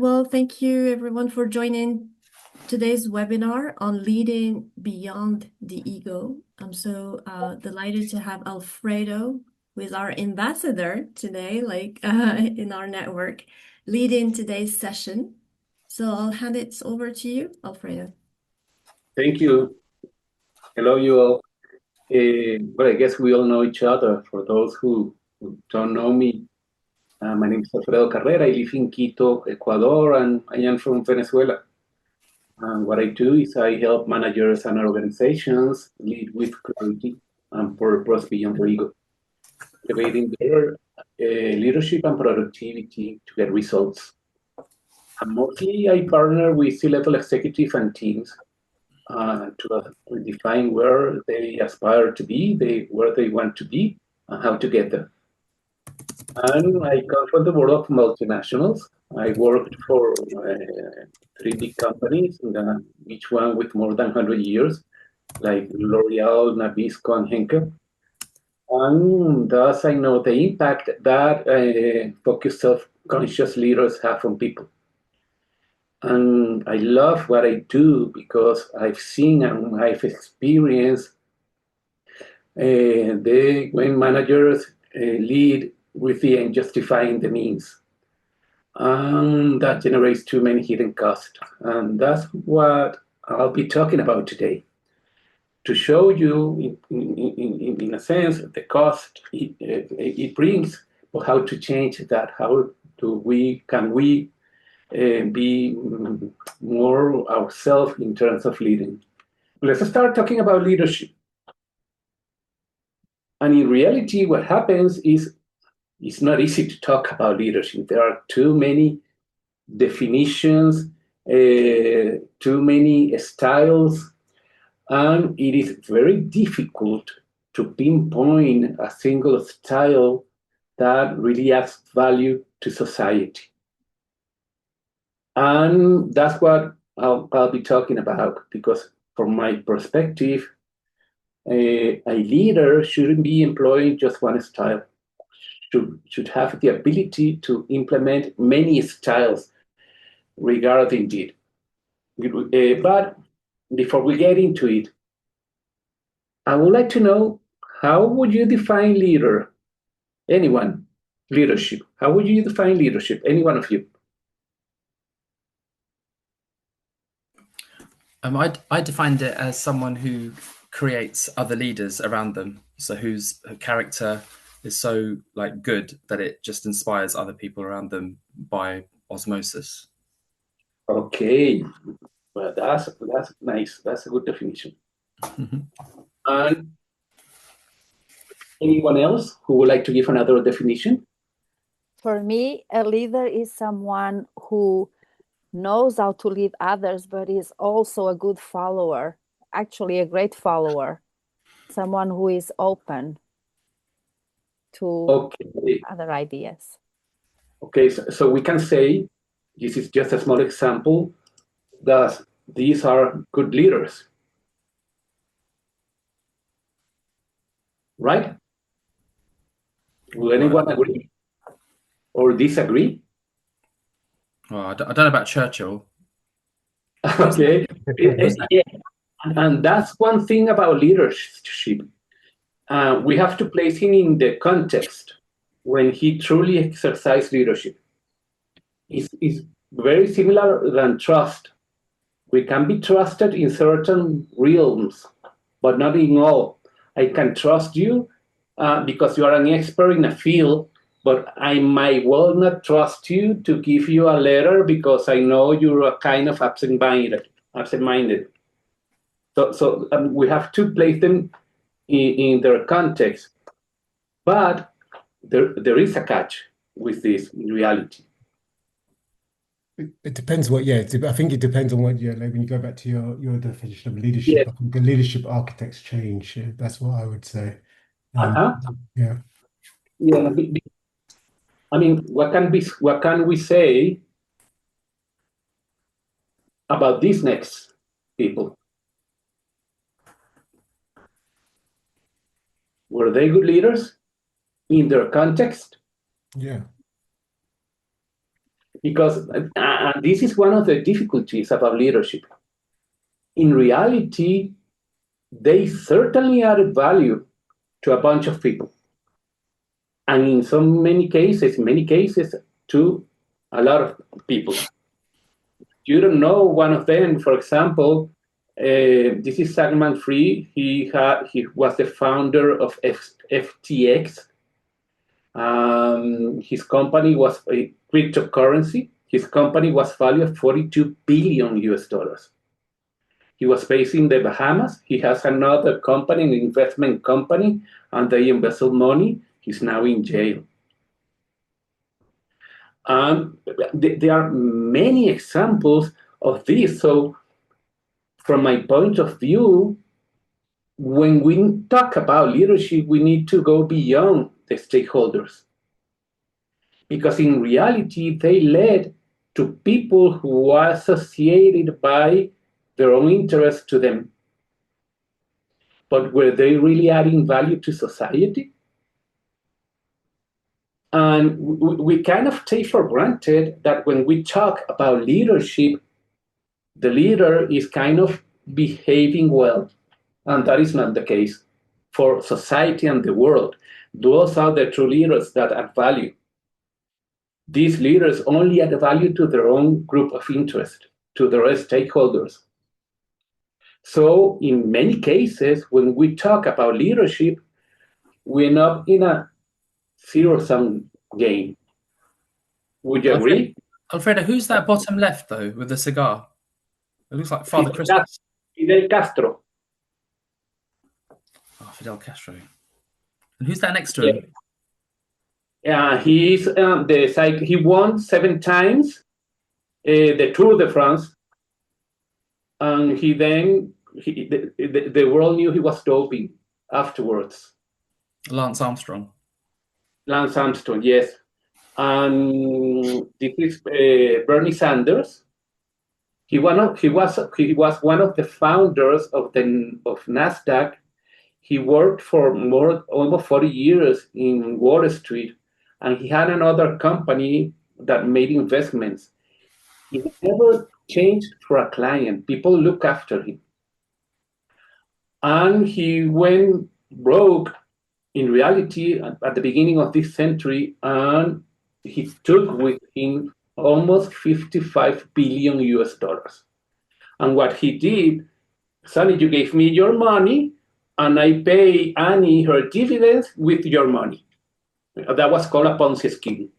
Well, thank you everyone for joining today's webinar on leading beyond the ego. I'm so delighted to have Alfredo, who is our ambassador today, in our network, leading today's session. So I'll hand it over to you, Alfredo. Thank you. Hello, you all. Well, I guess we all know each other. For those who don't know me, my name is Alfredo Carrera. I live in Quito, Ecuador, and I am from Venezuela. And what I do is I help managers and organizations lead with clarity and purpose beyond their ego, elevating their leadership and productivity to get results. And mostly I partner with C-level executives and teams to define where they aspire to be, where they want to be, and how to get there. And I come from the world of multinationals. I worked for 3 big companies, each one with more than 100 years, like L'Oreal, Nabisco, and Henkel. And thus I know the impact that focused self-conscious leaders have on people. And I love what I do because I've seen and I've experienced when managers lead with the end justifying the means. And that generates too many hidden costs. And that's what I'll be talking about today. To show you, in a sense, the cost it brings, but how to change that. How can we be more ourselves in terms of leading? Let's start talking about leadership. And in reality, what happens is it's not easy to talk about leadership. There are too many definitions, too many styles, and it is very difficult to pinpoint a single style that really adds value to society. And that's what I'll be talking about, because from my perspective, a leader shouldn't be employing just one style, should have the ability to implement many styles regarding it. But before we get into it, I would like to know, how would you define leader? Anyone? Leadership. How would you define leadership? Any one of you? I defined it as someone who creates other leaders around them. So whose character is so good that it just inspires other people around them by osmosis. Okay, well, that's nice. That's a good definition. And anyone else who would like to give another definition? For me, a leader is someone who knows how to lead others, but is also a good follower, actually a great follower, someone who is open to other ideas. Okay, so we can say, this is just a small example, that these are good leaders. Right? Will anyone agree or disagree? Well, I don't know about Churchill. Okay. And that's one thing about leadership. We have to place him in the context when he truly exercised leadership. It's very similar than trust. We can be trusted in certain realms, but not in all. I can trust you because you are an expert in a field, but I might well not trust you to give you a letter because I know you're a kind of absent-minded. So we have to place them in their context. But there is a catch with this in reality. It depends what, I think it depends on what, when you go back to your definition of leadership, I think the leadership architects change. That's what I would say. Yeah. I mean, what can we say about these next people? Were they good leaders in their context? Yeah. Because And this is one of the difficulties about leadership. In reality, they certainly added value to a bunch of people. And in many cases, to a lot of people. You don't know one of them, for example, this is Salman Free. He was the founder of FTX. His company was a cryptocurrency. His company was valued at $42 billion US. He was based in the Bahamas. He has another company, an investment company, and they embezzled money. He's now in jail. There are many examples of this. So from my point of view, when we talk about leadership, we need to go beyond the stakeholders. Because in reality, they led to people who are associated by their own interest to them. But were they really adding value to society? And we kind of take for granted that when we talk about leadership, the leader is kind of behaving well. And that is not the case for society and the world. Those are the true leaders that add value. These leaders only add value to their own group of interest, to their stakeholders. So in many cases, when we talk about leadership, we're not in a zero-sum game. Would you agree? Alfredo, who's that bottom left, though, with the cigar? It looks like Father Christmas. Fidel Castro. Oh, Fidel Castro. And who's that next to him? He's he won 7 times the Tour de France, and the world knew he was doping afterwards. Lance Armstrong. Lance Armstrong, yes. And this is Bernie Sanders. He was one of the founders of NASDAQ. He worked for almost 40 years in Wall Street, and he had another company that made investments. He never changed for a client. People look after him. And he went broke in reality at the beginning of this century, and he took with him almost $55 billion US. And what he did, Sonny, you gave me your money, and I pay Annie her dividends with your money. That was called a Ponzi scheme.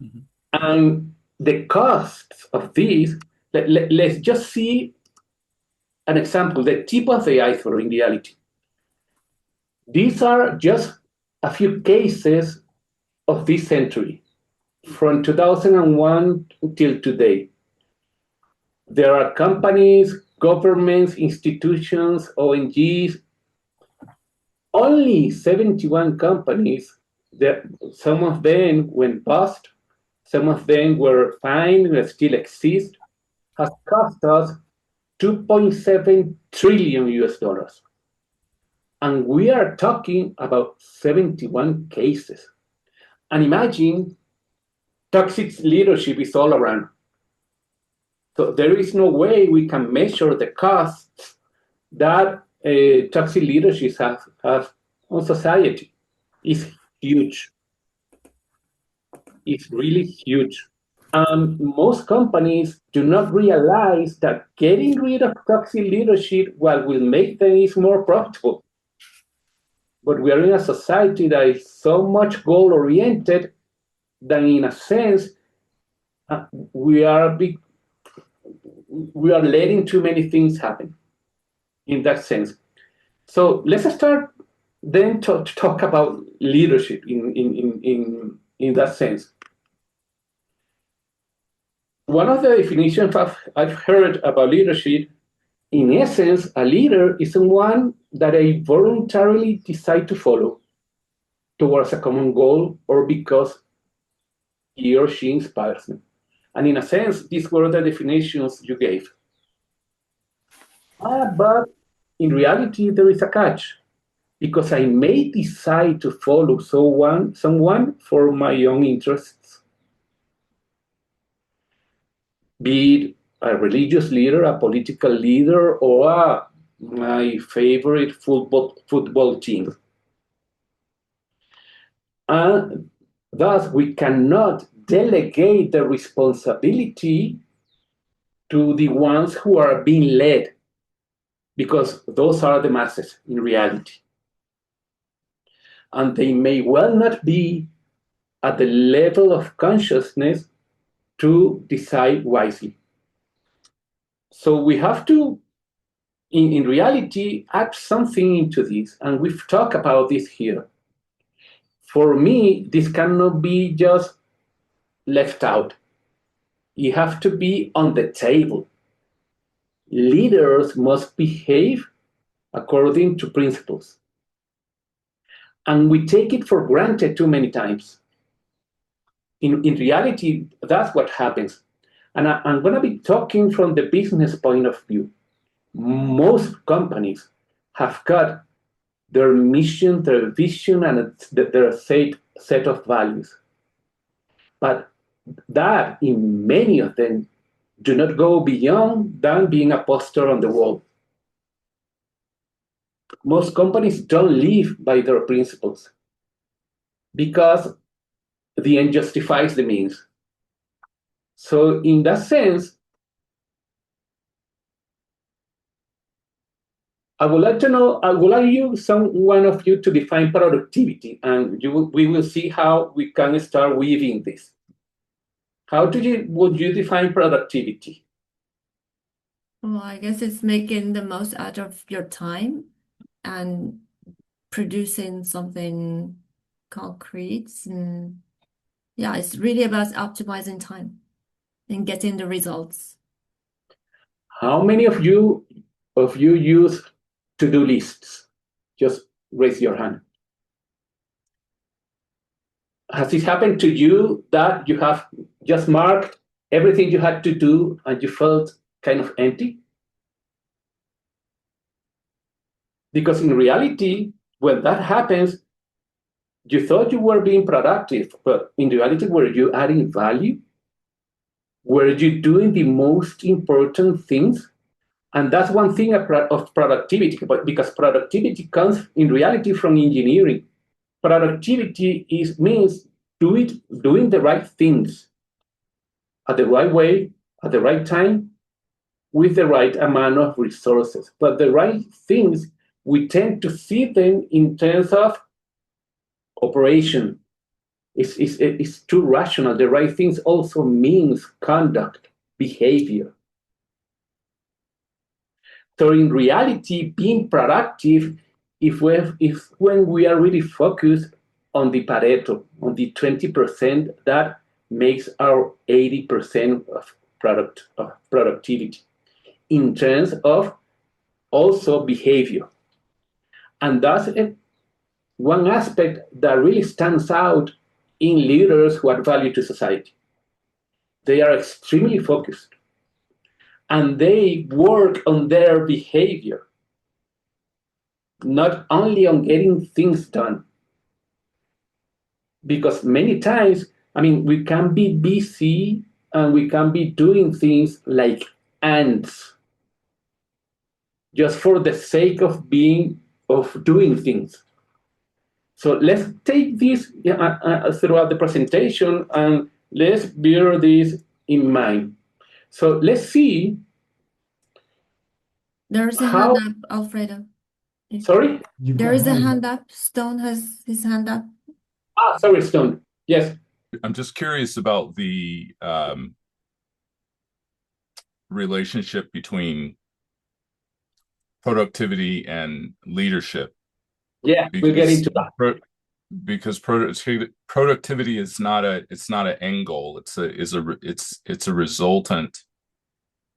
Mm-hmm. And the costs of this, let's just see an example, the tip of the iceberg in reality. These are just a few cases of this century, from 2001 until today. There are companies, governments, institutions, ONGs, only 71 companies. Some of them went bust, some of them were fine and still exist, has cost us $2.7 trillion US. And we are talking about 71 cases. And imagine toxic leadership is all around. So there is no way we can measure the costs that toxic leadership have on society. It's huge. It's really huge. Most companies do not realize that getting rid of toxic leadership, while will make them more profitable. But we are in a society that is so much goal-oriented that, in a sense, we are letting too many things happen in that sense. So let's start then to talk about leadership in that sense. One of the definitions I've heard about leadership, in essence, a leader is someone that I voluntarily decide to follow towards a common goal or because he or she inspires me. And in a sense, these were the definitions you gave. But in reality, there is a catch, because I may decide to follow someone for my own interests. be it a religious leader, a political leader, or my favorite football team. And thus, we cannot delegate the responsibility to the ones who are being led, because those are the masses in reality. And they may well not be at the level of consciousness to decide wisely. So we have to, in reality, add something into this, and we've talked about this here. For me, this cannot be just left out. You have to be on the table. Leaders must behave according to principles. And we take it for granted too many times. In reality, that's what happens. And I'm going to be talking from the business point of view. Most companies have got their mission, their vision, and their set of values. But that, in many of them, do not go beyond than being a poster on the wall. Most companies don't live by their principles because the end justifies the means. So in that sense, I would like to know, I would like one of you to define productivity, and we will see how we can start weaving this. How would you define productivity? Well, I guess it's making the most out of your time and producing something concrete. And yeah, it's really about optimizing time and getting the results. How many of you use to-do lists? Just raise your hand. Has it happened to you that you have just marked everything you had to do and you felt kind of empty? Because in reality, when that happens, you thought you were being productive, but in reality, were you adding value? Were you doing the most important things? And that's one thing of productivity, because productivity comes in reality from engineering. Productivity means doing the right things at the right way, at the right time, with the right amount of resources. But the right things, we tend to see them in terms of operation. It's too rational. The right things also means conduct, behavior. So in reality, being productive if when we are really focused on the Pareto, on the 20% that makes our 80% of productivity in terms of also behavior. And that's one aspect that really stands out in leaders who add value to society. They are extremely focused and they work on their behavior, not only on getting things done. Because many times, we can be busy and we can be doing things like ants, just for the sake of doing things. So let's take this throughout the presentation and let's bear this in mind. So let's see. There's a hand up, Alfredo. Sorry? There is a hand up. Stone has his hand up. Sorry, Stone. Yes. I'm just curious about the relationship between productivity and leadership. Yeah, we'll get into that. Because productivity is not an end goal. It's a resultant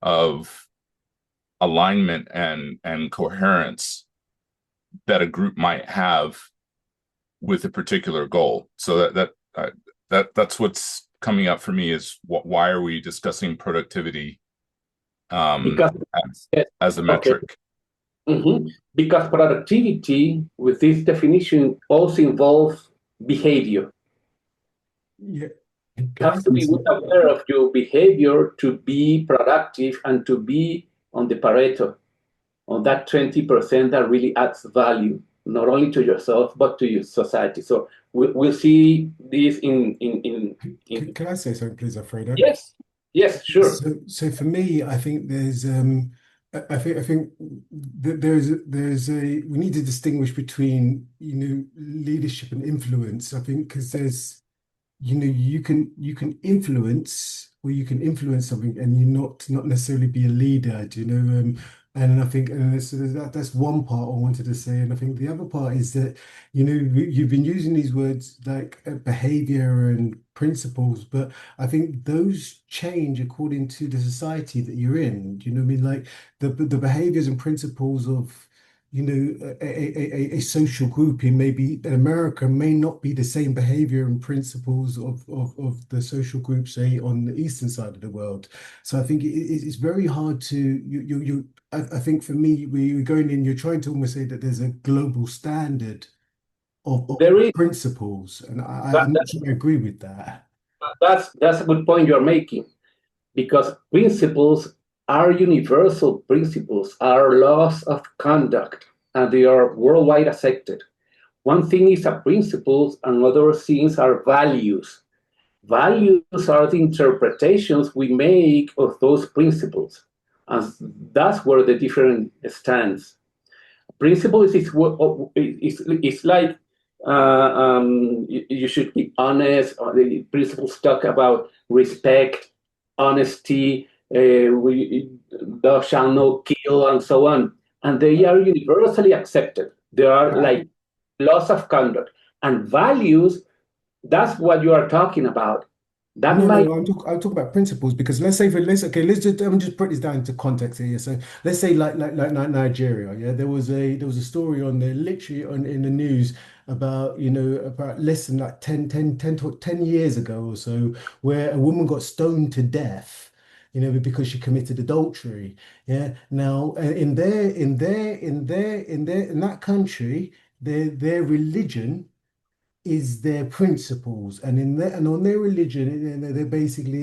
of alignment and coherence that a group might have with a particular goal. So that's what's coming up for me is why are we discussing productivity as a metric? Okay. Mm-hmm. Because productivity, with this definition, also involves behavior. Yeah. have to be aware of your behavior to be productive and to be on the Pareto, on that 20% that really adds value, not only to yourself, but to your society. So we'll see this in. Can I say something, please, Alfredo? Yes, sure. So for me, I think there's I think that we need to distinguish between leadership and influence. I think because there's you can influence, or you can influence something and you not necessarily be a leader. Do you know? And I think so that's one part I wanted to say. And I think the other part is that you've been using these words like behavior and principles, but I think those change according to the society that you're in. Do you know what I mean? Like the behaviors and principles of a social group in maybe in America may not be the same behavior and principles of the social group, say, on the eastern side of the world. So I think it's very hard to I think for me, where you're going in, you're trying to almost say that there's a global standard of principles, and I'm not sure I agree with that. That's a good point you're making, because principles are universal principles, are laws of conduct, and they are worldwide accepted. One thing is a principles, and other things are values. Values are the interpretations we make of those principles, and that's where the difference stands. Principles is like you should be honest. The principles talk about respect, honesty, thou shalt not kill, and so on. And they are universally accepted. They are like laws of conduct. And values, that's what you are talking about. I'm talking about principles, because let's just put this down into context here. So let's say like Nigeria, yeah, there was a story on there literally in the news about about less than like 10 years ago or so, where a woman got stoned to death because she committed adultery. Yeah. Now in that country, their religion is their principles, and on their religion,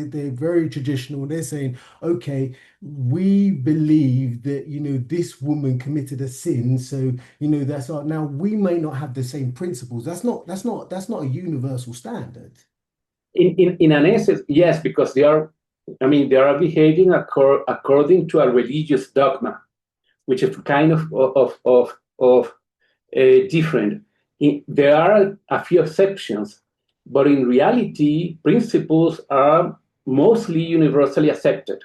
they're very traditional. They're saying, okay, we believe that this woman committed a sin, so that's our. Now we may not have the same principles. That's not a universal standard. In an essence, yes, because they are behaving according to a religious dogma, which is kind of different. There are a few exceptions, but in reality, principles are mostly universally accepted.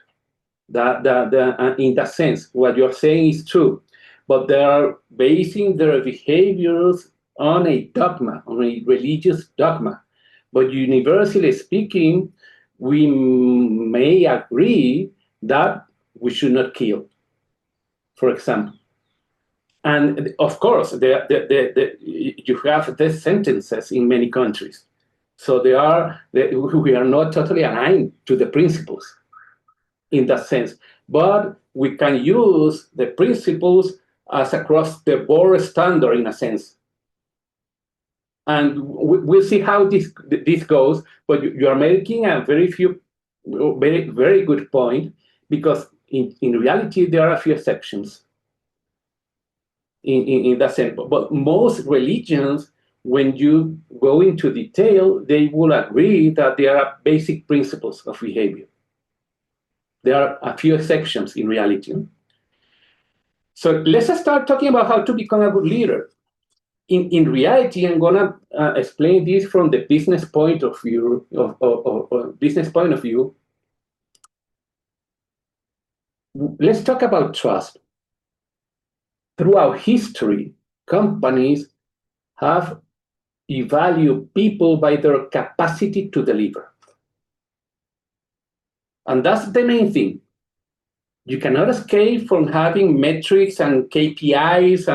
In that sense, what you're saying is true, but they are basing their behaviors on a dogma, on a religious dogma. But universally speaking, we may agree that we should not kill, for example. And of course, you have death sentences in many countries. So we are not totally aligned to the principles in that sense. But we can use the principles as across the board standard in a sense. And we'll see how this goes. But you are making a very very good point, because in reality, there are a few exceptions. In that sense, but most religions, when you go into detail, they will agree that there are basic principles of behavior. There are a few exceptions in reality. So let's start talking about how to become a good leader. In reality, I'm gonna explain this from the business point of view. Let's talk about trust. Throughout history, companies have evaluated people by their capacity to deliver. And that's the main thing. You cannot escape from having metrics and KPIs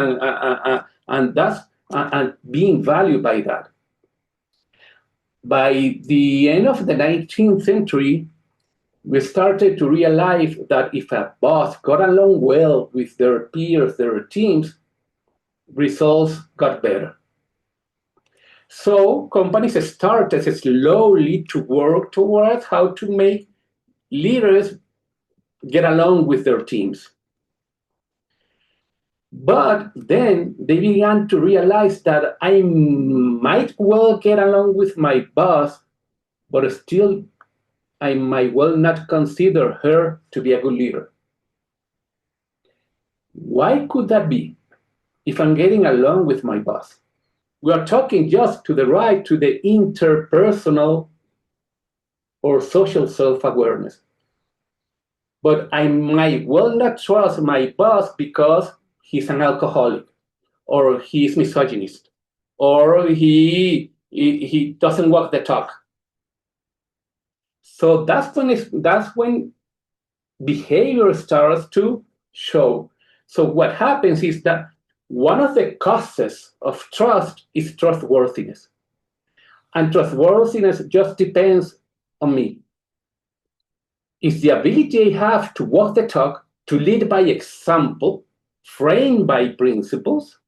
and being valued by that. By the end of the 19th century, we started to realize that if a boss got along well with their peers, their teams, results got better. So companies started slowly to work towards how to make leaders get along with their teams. But then they began to realize that I might well get along with my boss, but still I might well not consider her to be a good leader. Why could that be if I'm getting along with my boss? We are talking just to the right to the interpersonal or social self-awareness. But I might well not trust my boss because he's an alcoholic, or he's misogynist, or he doesn't walk the talk. So that's when behavior starts to show. So what happens is that one of the causes of trust is trustworthiness. And trustworthiness just depends on me. It's the ability I have to walk the talk, to lead by example, framed by principles,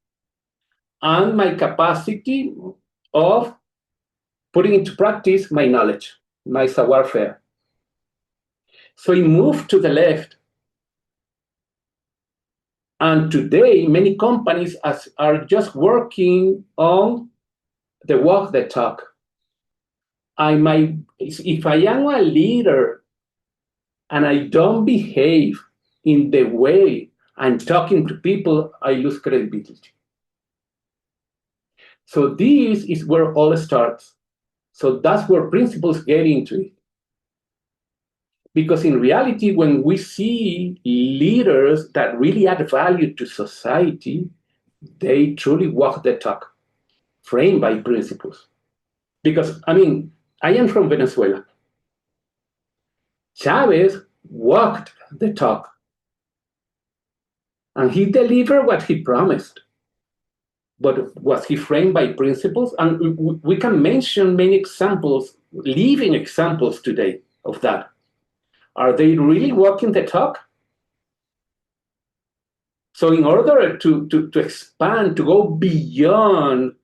and my capacity of putting into practice my knowledge, my savoir-faire. So we move to the left. And today, many companies are just working on the walk the talk. If I am a leader and I don't behave in the way I'm talking to people, I lose credibility. So this is where all starts. So that's where principles get into it. Because in reality, when we see leaders that really add value to society, they truly walk the talk, framed by principles. Because, I am from Venezuela. Chavez walked the talk. And he delivered what he promised. But was he framed by principles? And we can mention many examples, living examples today of that. Are they really walking the talk? So in order to expand, to go beyond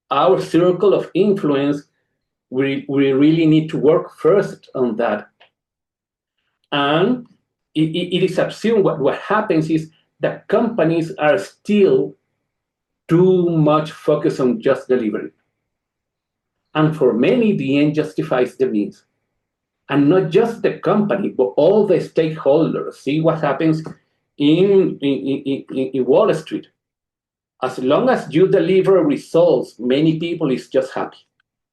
our circle of influence, we really need to work first on that. And it is assumed what happens is that companies are still too much focused on just delivery. And for many, the end justifies the means. And not just the company, but all the stakeholders. See what happens in Wall Street. As long as you deliver results, many people is just happy.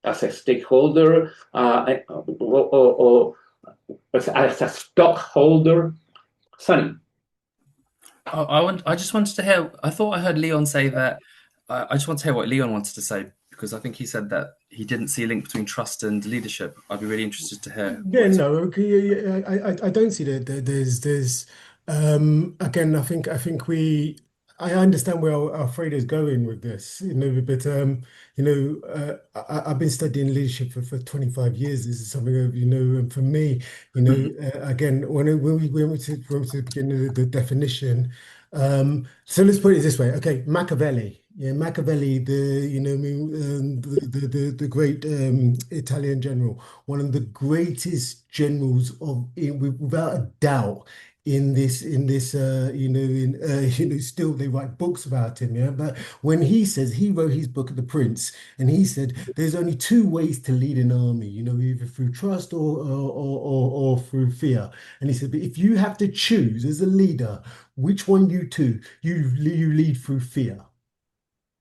As a stakeholder, or as a stockholder. Sunny. I just wanted to hear. I thought I heard Leon say that. I just want to hear what Leon wanted to say, because I think he said that he didn't see a link between trust and leadership. I'd be really interested to hear. Yeah, no, okay, I don't see that there's again, I understand where Alfredo's going with this, but I've been studying leadership for 25 years. This is something of, and for me, again, when we went to the beginning of the definition, so let's put it this way. Okay, Machiavelli. Yeah, Machiavelli, the great Italian general, one of the greatest generals without a doubt still they write books about him, yeah. But when he wrote his book, The Prince, and he said there's only two ways to lead an army, either through trust or through fear. And he said, but if you have to choose as a leader, which one you lead through fear.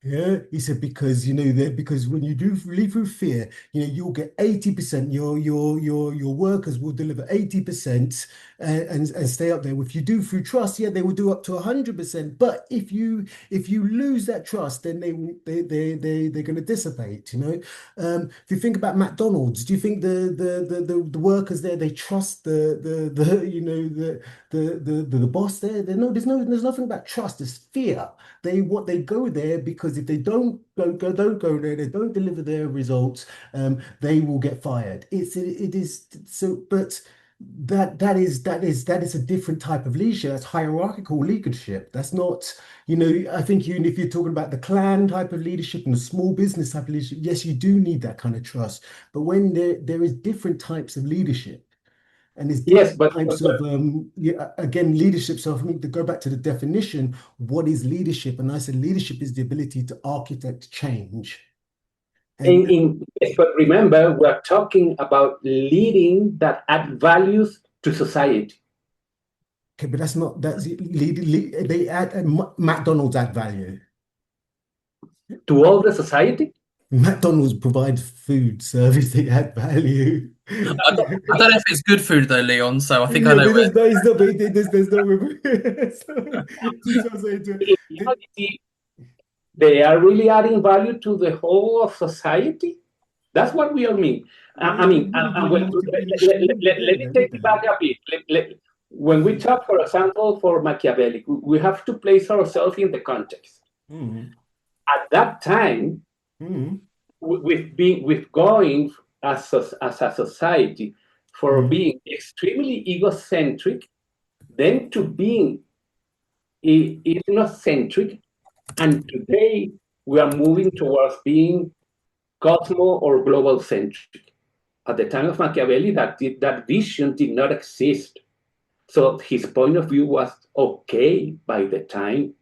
Yeah, he said because because when you do lead through fear, you'll get 80%. Your workers will deliver 80% and stay up there. If you do through trust, yeah, they will do up to 100%. But if you lose that trust, then they're going to dissipate. If you think about McDonald's, do you think the workers there, they trust the boss there? There's nothing about trust. It's fear. They go there because if they don't go there, they don't deliver their results, they will get fired. It is so. But that is a different type of leadership. That's hierarchical leadership. That's not, I think if you're talking about the clan type of leadership and the small business type of leadership, yes, you do need that kind of trust. But when there is different types of leadership, and there's Yes, different but types of again, leadership. So for me to go back to the definition, what is leadership? And I said leadership is the ability to architect change. yes, but remember, we're talking about leading that add values to society. Okay, but they add McDonald's add value. To all the society? McDonald's provides food service, they add value. I don't know if it's good food though, Leon. So I think I know. There's no In reality, they are really adding value to the whole of society. That's what we all mean. Let me take it back a bit. When we talk, for example, for Machiavelli, we have to place ourselves in the context. At that time, with going as a society for being extremely egocentric, then to being ethnocentric, and today we are moving towards being cosmo or global centric. At the time of Machiavelli, that vision did not exist. So his point of view was okay by the time,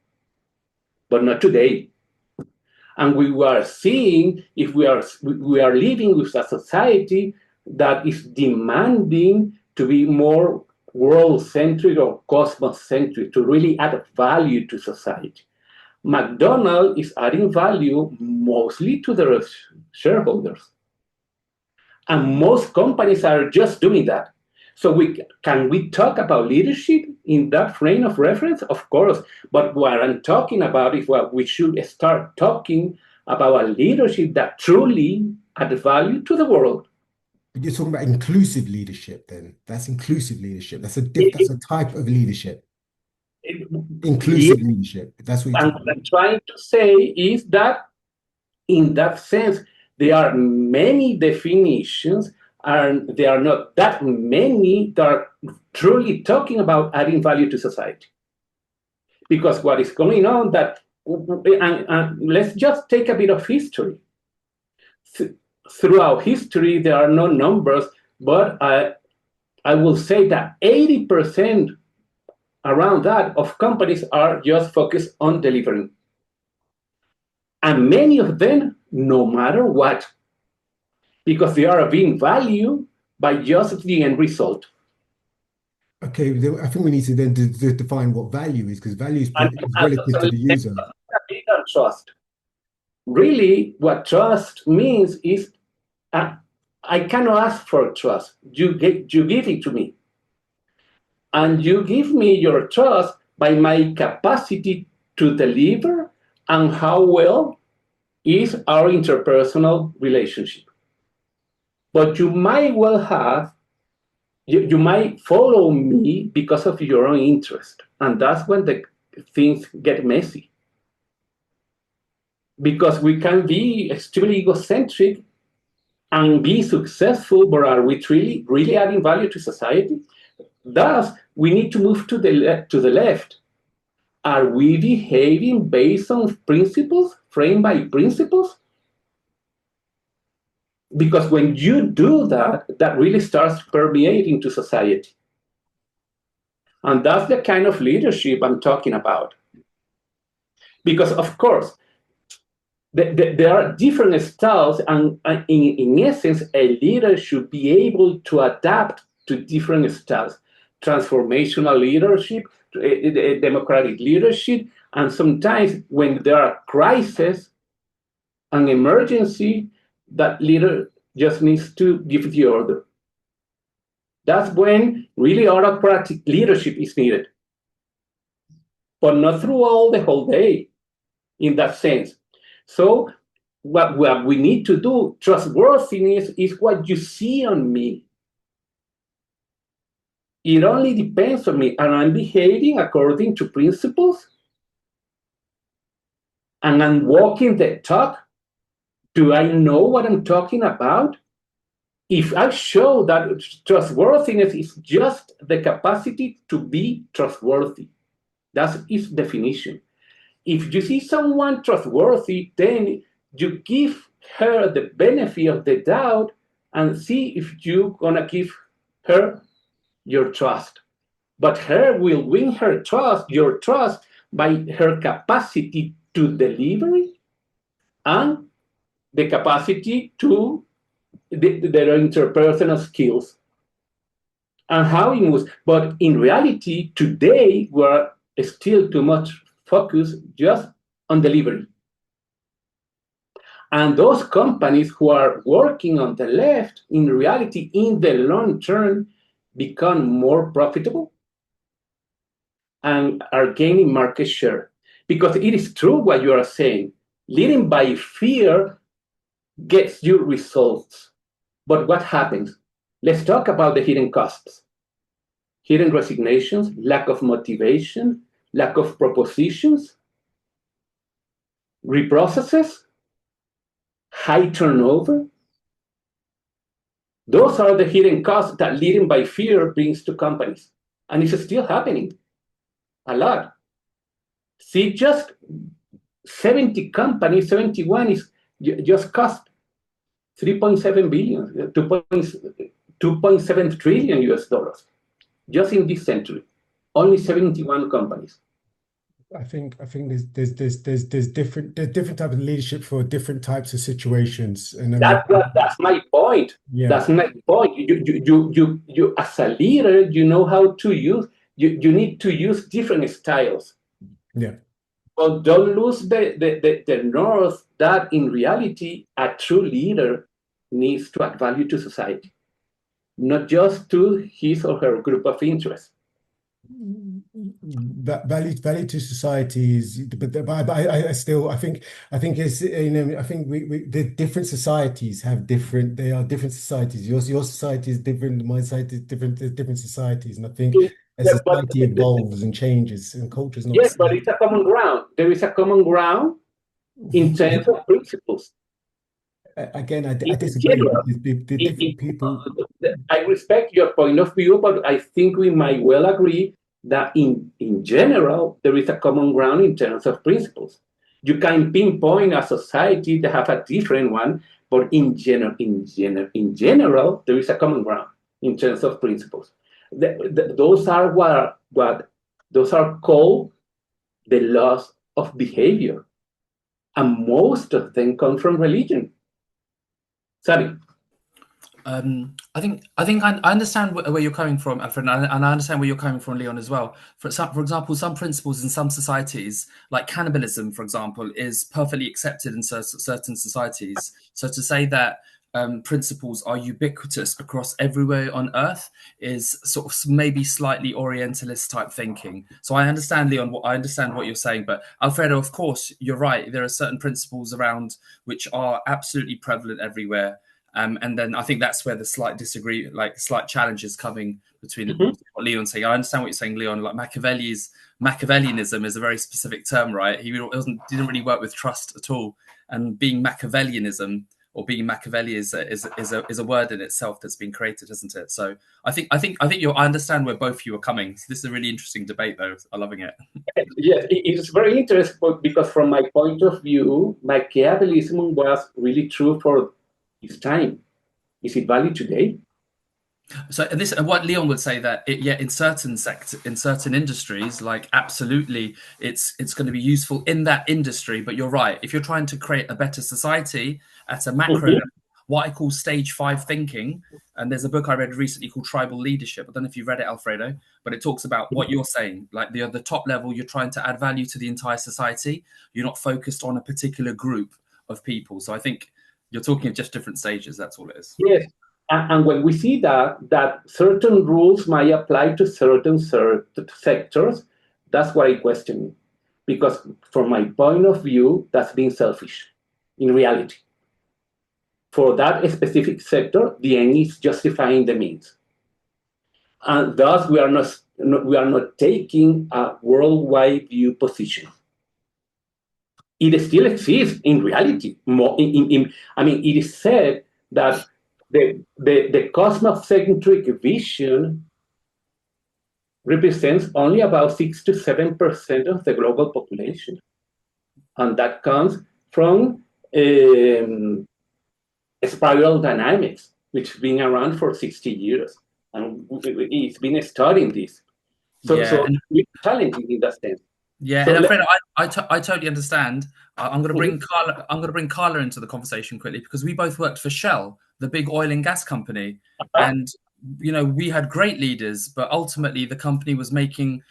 but not today. And we were seeing if we are living with a society that is demanding to be more world-centric or cosmos-centric, to really add value to society. McDonald's is adding value mostly to their shareholders. And most companies are just doing that. So can we talk about leadership in that frame of reference? Of course. But what I'm talking about is what we should start talking about a leadership that truly adds value to the world. But you're talking about inclusive leadership then. That's inclusive leadership. That's a type of leadership. Inclusive leadership. That's what you're talking about. What I'm trying to say is that in that sense, there are many definitions, and there are not that many that are truly talking about adding value to society. Because what is going on and let's just take a bit of history. Throughout history, there are no numbers, but I will say that 80% around that of companies are just focused on delivering. And many of them, no matter what, because they are being valued by just the end result. Okay, I think we need to then define what value is, because value is relative to the user. Trust. Really, what trust means is I cannot ask for trust. You give it to me. And you give me your trust by my capacity to deliver and how well is our interpersonal relationship. But you might well you might follow me because of your own interest. And that's when the things get messy. Because we can be extremely egocentric and be successful, but are we really adding value to society? Thus, we need to move to the left. Are we behaving based on principles, framed by principles? Because when you do that, that really starts permeating to society. And that's the kind of leadership I'm talking about. Because, of course, there are different styles, and in essence, a leader should be able to adapt to different styles. Transformational leadership, democratic leadership, and sometimes when there are crises, an emergency, that leader just needs to give the order. That's when really autocratic leadership is needed. But not throughout the whole day, in that sense. So what we need to do, trustworthiness, is what you see on me. It only depends on me, and I'm behaving according to principles, and I'm walking the talk. Do I know what I'm talking about? if I show that trustworthiness is just the capacity to be trustworthy, that's its definition. If you see someone trustworthy, then you give her the benefit of the doubt and see if you're gonna give her your trust. But her will win her trust, your trust, by her capacity to deliver and the capacity to their interpersonal skills and how it moves. But in reality, today we're still too much focused just on delivery. And those companies who are working on the left, in reality, in the long term, become more profitable and are gaining market share. Because it is true what you are saying. Leading by fear gets you results. But what happens? Let's talk about the hidden costs. Hidden resignations, lack of motivation, lack of propositions, reprocesses, high turnover. Those are the hidden costs that leading by fear brings to companies. And it's still happening a lot. See, just 70 companies, 71 is just cost 3.7 billion, 2.7 trillion US dollars, just in this century. Only 71 companies. I think there's different type of leadership for different types of situations, and that's my point. Yeah. That's my point. You as a leader, you know how to use. You need to use different styles. Yeah. But don't lose the north that in reality a true leader needs to add value to society, not just to his or her group of interests. Value to society is, but I think it's, you know, I think the different societies have different. They are different societies. Your society is different. My society is different. There's different societies, and I think as society evolves and changes, and culture is not. Yes, but it's a common ground. There is a common ground in terms of principles. Again, I disagree. The different people. I respect your point of view, but I think we might well agree that in general, there is a common ground in terms of principles. You can pinpoint a society that have a different one, but in general, there is a common ground in terms of principles. Those are those are called the laws of behavior, and most of them come from religion. Sorry. I think I understand where you're coming from, Alfred, and I understand where you're coming from, Leon, as well. For example, some principles in some societies, like cannibalism, for example, is perfectly accepted in certain societies. So to say that principles are ubiquitous across everywhere on Earth is sort of maybe slightly Orientalist type thinking. So I understand, Leon, I understand what you're saying, but Alfredo, of course, you're right. There are certain principles around which are absolutely prevalent everywhere. And then I think that's where the slight challenge is coming between what Leon's saying. I understand what you're saying, Leon. Like Machiavellianism is a very specific term, right? He didn't really work with trust at all. And being Machiavellianism or being Machiavelli is a word in itself that's been created, isn't it? So I understand where both of you are coming. So this is a really interesting debate, though. I'm loving it. Yes, it's very interesting because from my point of view, Machiavellism was really true for its time. Is it valid today? So this, what Leon would say that in certain industries, like absolutely, it's going to be useful in that industry. But you're right. If you're trying to create a better society at a macro level, what I call stage 5 thinking, and there's a book I read recently called Tribal Leadership. I don't know if you've read it, Alfredo, but it talks about what you're saying. Like the top level, you're trying to add value to the entire society. You're not focused on a particular group of people. So I think you're talking of just different stages. That's all it is. Yes. And when we see that certain rules might apply to certain sectors, that's what I question. Because from my point of view, that's being selfish in reality. For that specific sector, the end is justifying the means. And thus, we are not taking a worldwide view position. It still exists in reality. It is said that the cosmocentric vision represents only about 6 to 7% of the global population. And that comes from spiral dynamics, which has been around for 60 years. And it's been studying this. So it's challenging in that sense. Yeah, So and Alfredo, I totally understand. I'm going to bring Carla. I'm going to bring Carla into the conversation quickly because we both worked for Shell, the big oil and gas company, and we had great leaders, but ultimately the company was making,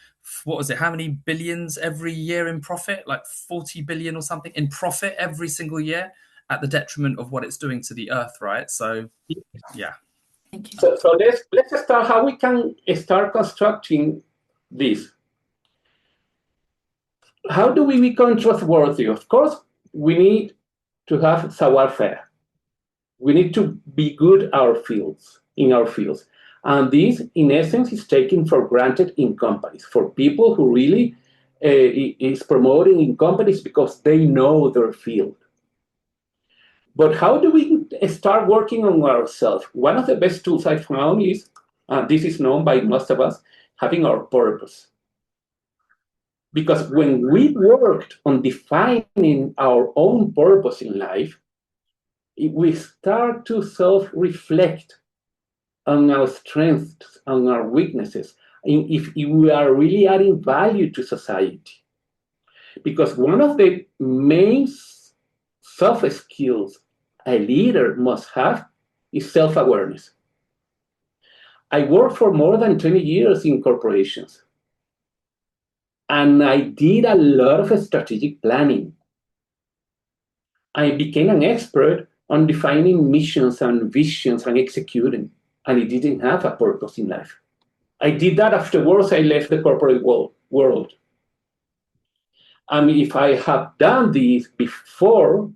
what was it? How many billions every year in profit? Like 40 billion or something in profit every single year, at the detriment of what it's doing to the earth, right? So, yeah. Thank you. So let's start how we can start constructing this. How do we become trustworthy? Of course, we need to have savoir-faire. We need to be good in our fields. And this, in essence, is taken for granted in companies, for people who really is promoting in companies because they know their field. But how do we start working on ourselves? One of the best tools I found is, this is known by most of us, having our purpose. Because when we worked on defining our own purpose in life, we start to self-reflect on our strengths, on our weaknesses, and if we are really adding value to society. Because one of the main soft skills a leader must have is self-awareness. I worked for more than 20 years in corporations. And I did a lot of strategic planning. I became an expert on defining missions and visions and executing, and I didn't have a purpose in life. I did that afterwards. I left the corporate world. And if I had done this before,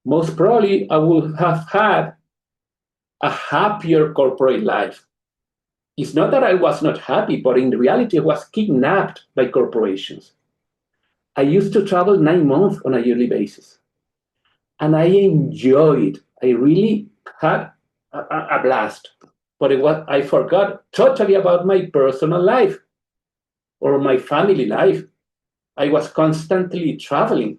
most probably I would have had a happier corporate life. It's not that I was not happy, but in reality, I was kidnapped by corporations. I used to travel 9 months on a yearly basis. And I enjoyed it. I really had a blast. But I forgot totally about my personal life or my family life. I was constantly traveling.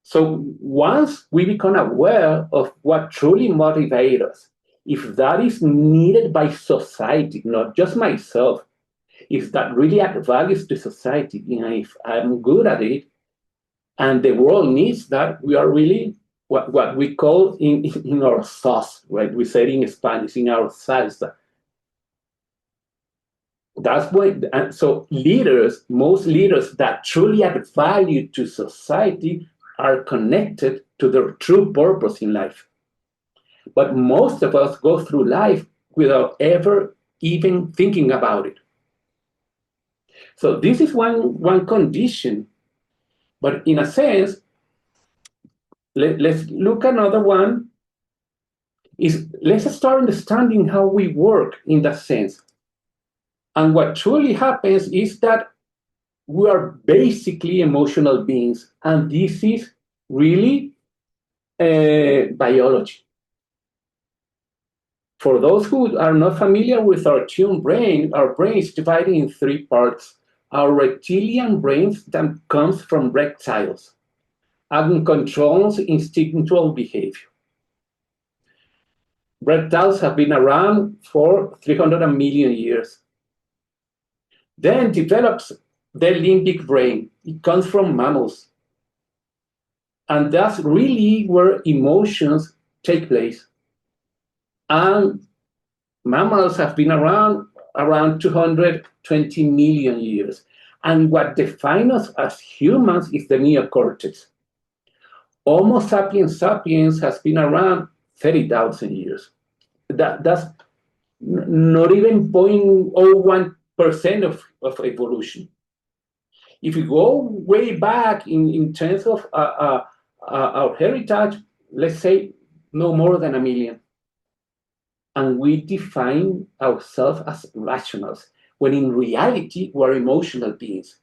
So once we become aware of what truly motivates us, if that is needed by society, not just myself, if that really adds values to society, if I'm good at it, and the world needs that, we are really what we call in our sauce, right? We say in Spanish, in our salsa. That's why, and so most leaders that truly add value to society are connected to their true purpose in life. But most of us go through life without ever even thinking about it. So this is one condition. But in a sense, let's look at another one. Let's start understanding how we work in that sense. And what truly happens is that we are basically emotional beings. And this is really biology. For those who are not familiar with our human brain, our brain is divided in 3 parts. Our reptilian brain that comes from reptiles and controls instinctual behavior. Reptiles have been around for 300 million years. Then develops the limbic brain. It comes from mammals. And that's really where emotions take place. And mammals have been around 220 million years. And what defines us as humans is the neocortex. Homo sapiens sapiens has been around 30,000 years. That's not even 0.01% of evolution. If you go way back in terms of our heritage, let's say no more than 1 million. And we define ourselves as rationals, when in reality, we're emotional beings.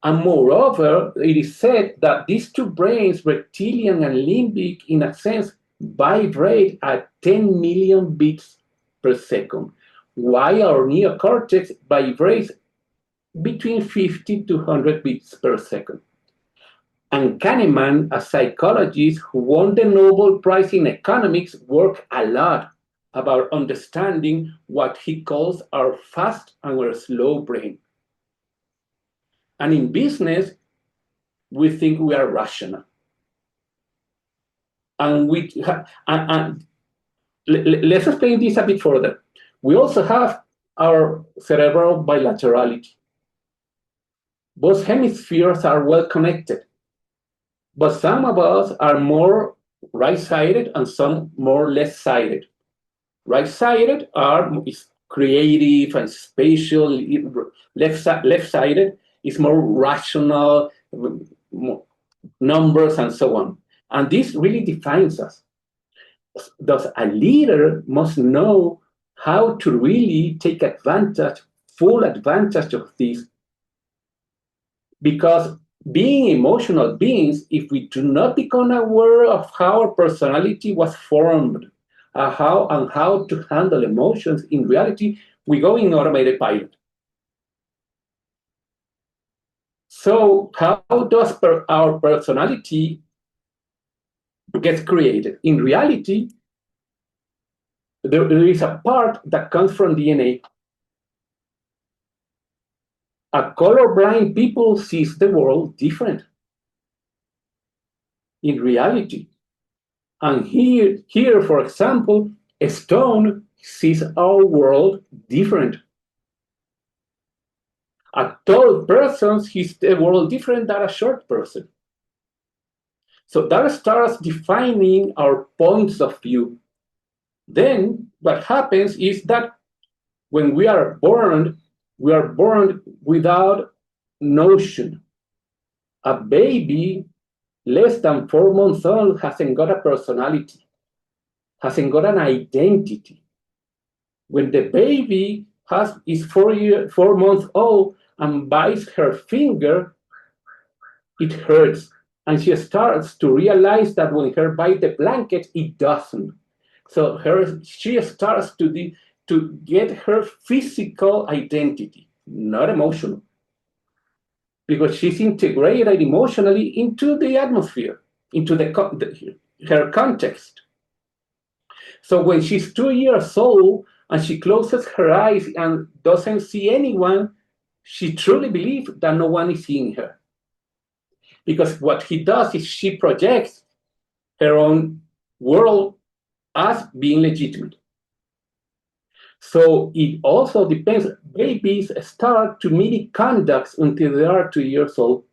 And moreover, it is said that these 2 brains, reptilian and limbic, in a sense, vibrate at 10 million beats per second, while our neocortex vibrates between 50 to 100 beats per second. And Kahneman, a psychologist who won the Nobel Prize in economics, worked a lot about understanding what he calls our fast and our slow brain. And in business, we think we are rational. And let's explain this a bit further. We also have our cerebral bilaterality. Both hemispheres are well connected, but some of us are more right-sided and some more left-sided. Right-sided is creative and spatial. Left-sided is more rational, more numbers and so on. And this really defines us. Thus, a leader must know how to really take advantage, full advantage of this. Because being emotional beings, if we do not become aware of how our personality was formed, how to handle emotions, in reality, we go in automated pilot. So how does our personality get created? In reality, there is a part that comes from DNA. A colorblind people sees the world different in reality. And here, for example, a stone sees our world different. A tall person sees the world different than a short person. So that starts defining our points of view. Then what happens is that when we are born without notion. A baby less than 4 months old hasn't got a personality, hasn't got an identity. When the baby is 4 months old and bites her finger, it hurts. And she starts to realize that when her bite the blanket, it doesn't. So she starts to get her physical identity, not emotional, because she's integrated emotionally into the atmosphere, into her context. So when she's 2 years old and she closes her eyes and doesn't see anyone, she truly believes that no one is seeing her. Because what he does is she projects her own world as being legitimate. So it also depends. Babies start to mimic conducts until they are 2 years old.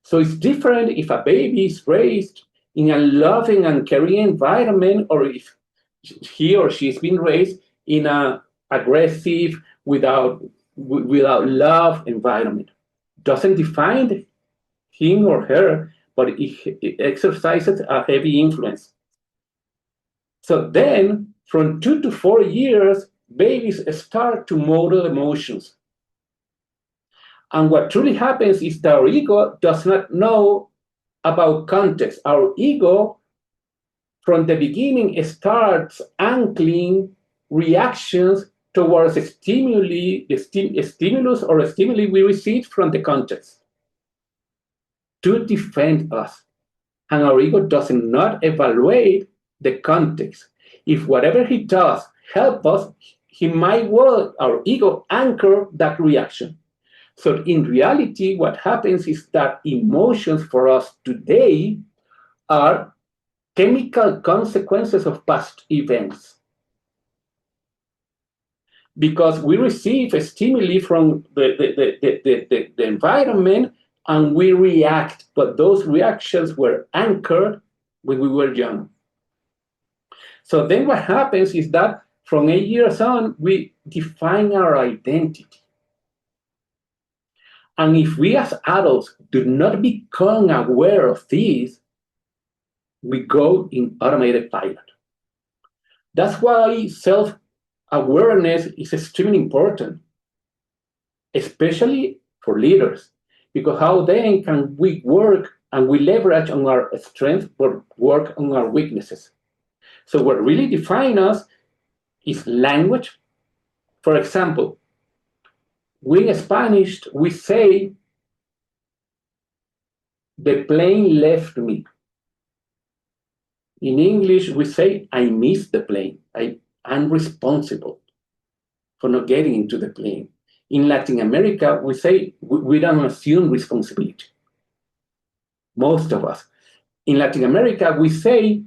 So it's different if a baby is raised in a loving and caring environment, or if he or she has been raised in an aggressive, without love environment. Doesn't define him or her, but it exercises a heavy influence. So then, from 2 to 4 years, babies start to model emotions. And what truly happens is that our ego does not know about context. Our ego, from the beginning, starts anchoring reactions towards a stimulus or a stimuli we receive from the context to defend us. And our ego does not evaluate the context. If whatever he does help us, our ego anchor that reaction. So in reality, what happens is that emotions for us today are chemical consequences of past events. Because we receive a stimuli from the environment and we react, but those reactions were anchored when we were young. So then what happens is that from 8 years on, we define our identity. And if we as adults do not become aware of this, we go in automated pilot. That's why self-awareness is extremely important, especially for leaders, because how then can we work and we leverage on our strengths but work on our weaknesses. So what really defines us is language. For example, in Spanish, we say, the plane left me. In English, we say, I missed the plane. I'm responsible for not getting into the plane. In Latin America, we say, we don't assume responsibility. Most of us. In Latin America, we say,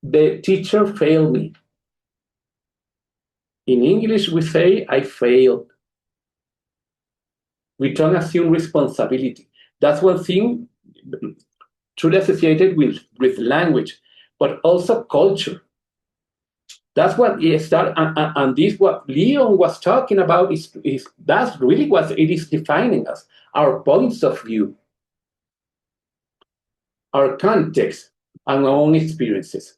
the teacher failed me. In English, we say, I failed. We don't assume responsibility. That's one thing truly associated with language, but also culture. That's what it started, and this what Leon was talking about is that's really what it is defining us, our points of view, our context, and our own experiences.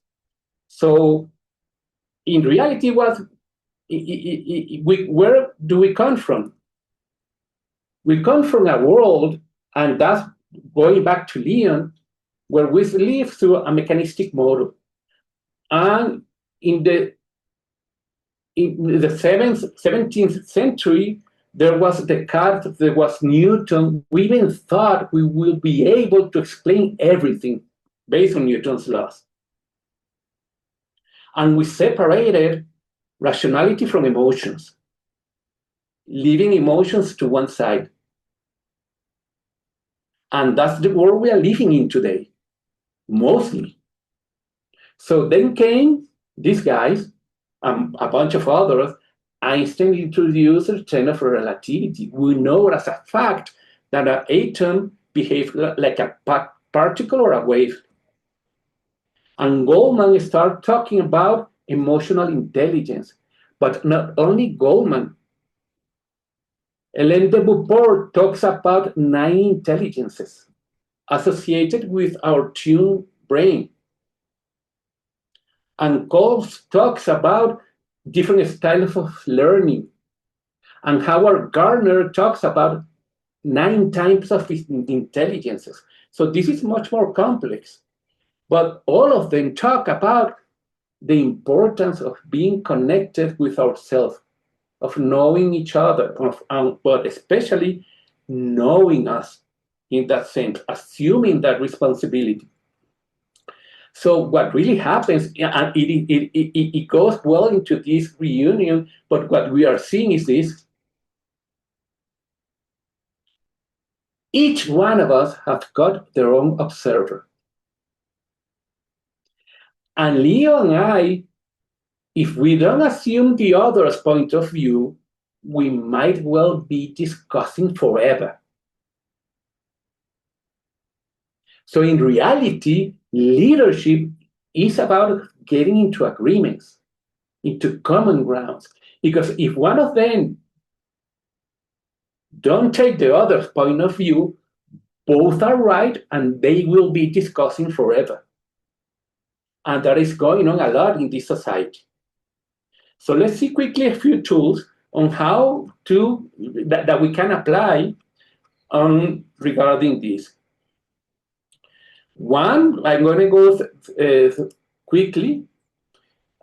So, in reality, where do we come from? We come from a world, and that's going back to Leon, where we live through a mechanistic model. And in the 17th century, there was Descartes, there was Newton. We even thought we will be able to explain everything based on Newton's laws. And we separated rationality from emotions, leaving emotions to one side. And that's the world we are living in today, mostly. So then came these guys, a bunch of others. Einstein introduced the general relativity. We know as a fact that an atom behaves like a particle or a wave. And Goldman started talking about emotional intelligence, but not only Goldman. Hélène de Beauport talks about 9 intelligences associated with our tuned brain. And Kolb talks about different styles of learning. And Howard Gardner talks about 9 types of intelligences. So this is much more complex. But all of them talk about the importance of being connected with ourselves, of knowing each other, but especially knowing us in that sense, assuming that responsibility. So what really happens, and it goes well into this reunion, but what we are seeing is this. Each one of us have got their own observer. And Leo and I, if we don't assume the other's point of view, we might well be discussing forever. So in reality, leadership is about getting into agreements, into common grounds. Because if one of them don't take the other's point of view, both are right and they will be discussing forever. And that is going on a lot in this society. So let's see quickly a few tools on how to that we can apply regarding this. One, I'm going to go quickly.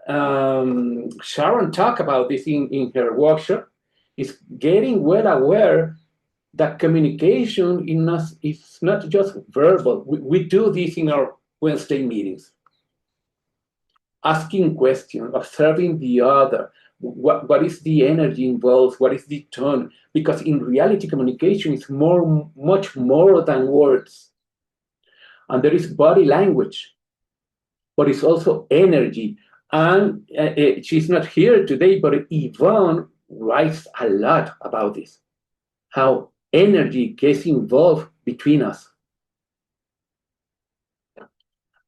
Sharon talked about this in her workshop, is getting well aware that communication in us is not just verbal. We do this in our Wednesday meetings. Asking questions, observing the other, what is the energy involved, what is the tone, because in reality, communication is much more than words. And there is body language, but it's also energy. And she's not here today, but Yvonne writes a lot about this, how energy gets involved between us.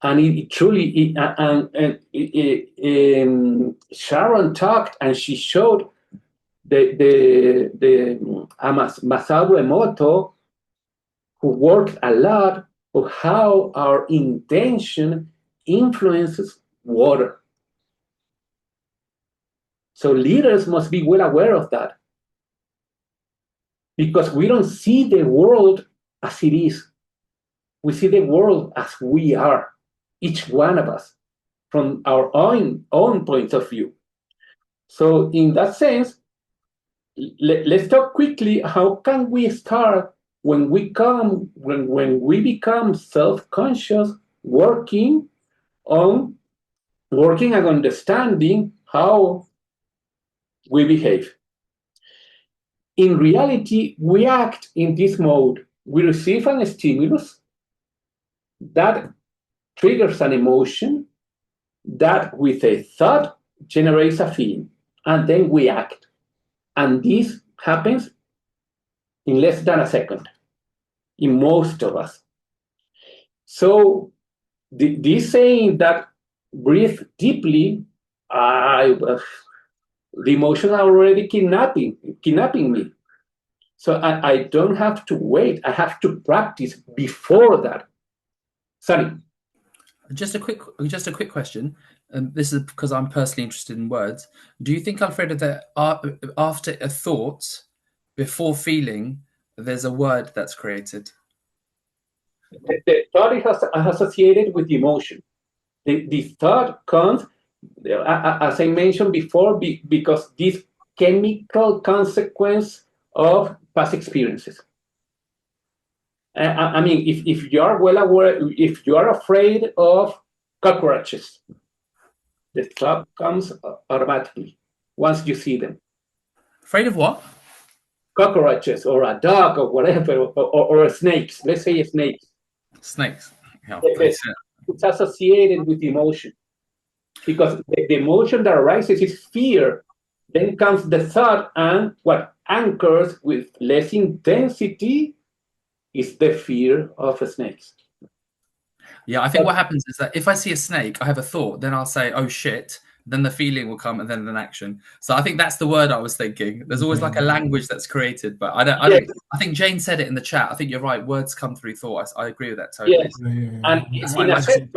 And it truly, Sharon talked and she showed the Masaru Emoto, who worked a lot of how our intention influences water. So leaders must be well aware of that, because we don't see the world as it is. we see the world as we are, each one of us, from our own point of view. So in that sense, let's talk quickly. How can we start when we become self-conscious, working and understanding how we behave? In reality, we act in this mode. We receive a stimulus that triggers an emotion that, with a thought, generates a feeling, and then we act. And this happens in less than a second in most of us. So this saying that breathe deeply, the emotions are already kidnapping me. So I don't have to wait. I have to practice before that. Sorry. Just a quick question. This is because I'm personally interested in words. Do you think, Alfredo, that after a thought, before feeling, there's a word that's created? The thought is associated with emotion. The thought comes, as I mentioned before, because this chemical consequence of past experiences. I mean, if you are well aware, if you are afraid of cockroaches, the thought comes automatically once you see them. Afraid of what? Cockroaches, or a dog, or whatever, or snakes. Let's say snakes. Snakes. Yeah, it's associated with emotion, because the emotion that arises is fear. Then comes the thought, and what anchors with less intensity is the fear of snakes. Yeah, I think what happens is that if I see a snake, I have a thought, then I'll say, oh shit, then the feeling will come, and then an action. So I think that's the word I was thinking. There's always like a language that's created, but I think Jane said it in the chat. I think you're right. Words come through thought. I agree with that totally. Yes. And in a sense,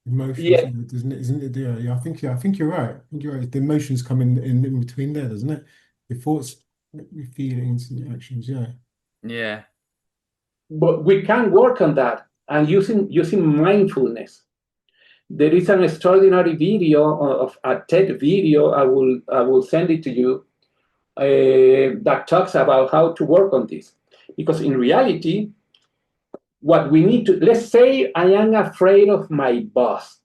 emotions, isn't it? Yeah, I think you're right. The emotions come in between there, doesn't it? The thoughts, the feelings, and the actions. Yeah. But we can work on that, and using mindfulness. There is an extraordinary video of a TED video. I will send it to you, that talks about how to work on this. Because in reality, what we need to, let's say I am afraid of my boss.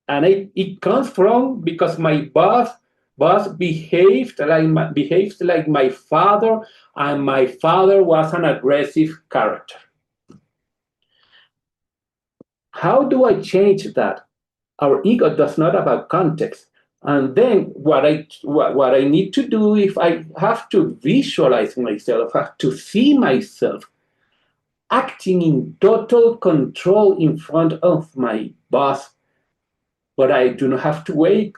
And it comes from because my boss behaves like my father, and my father was an aggressive character. How do I change that? Our ego does not have a context. And then what I need to do, if I have to visualize myself, have to see myself acting in total control in front of my boss, but I do not have to wait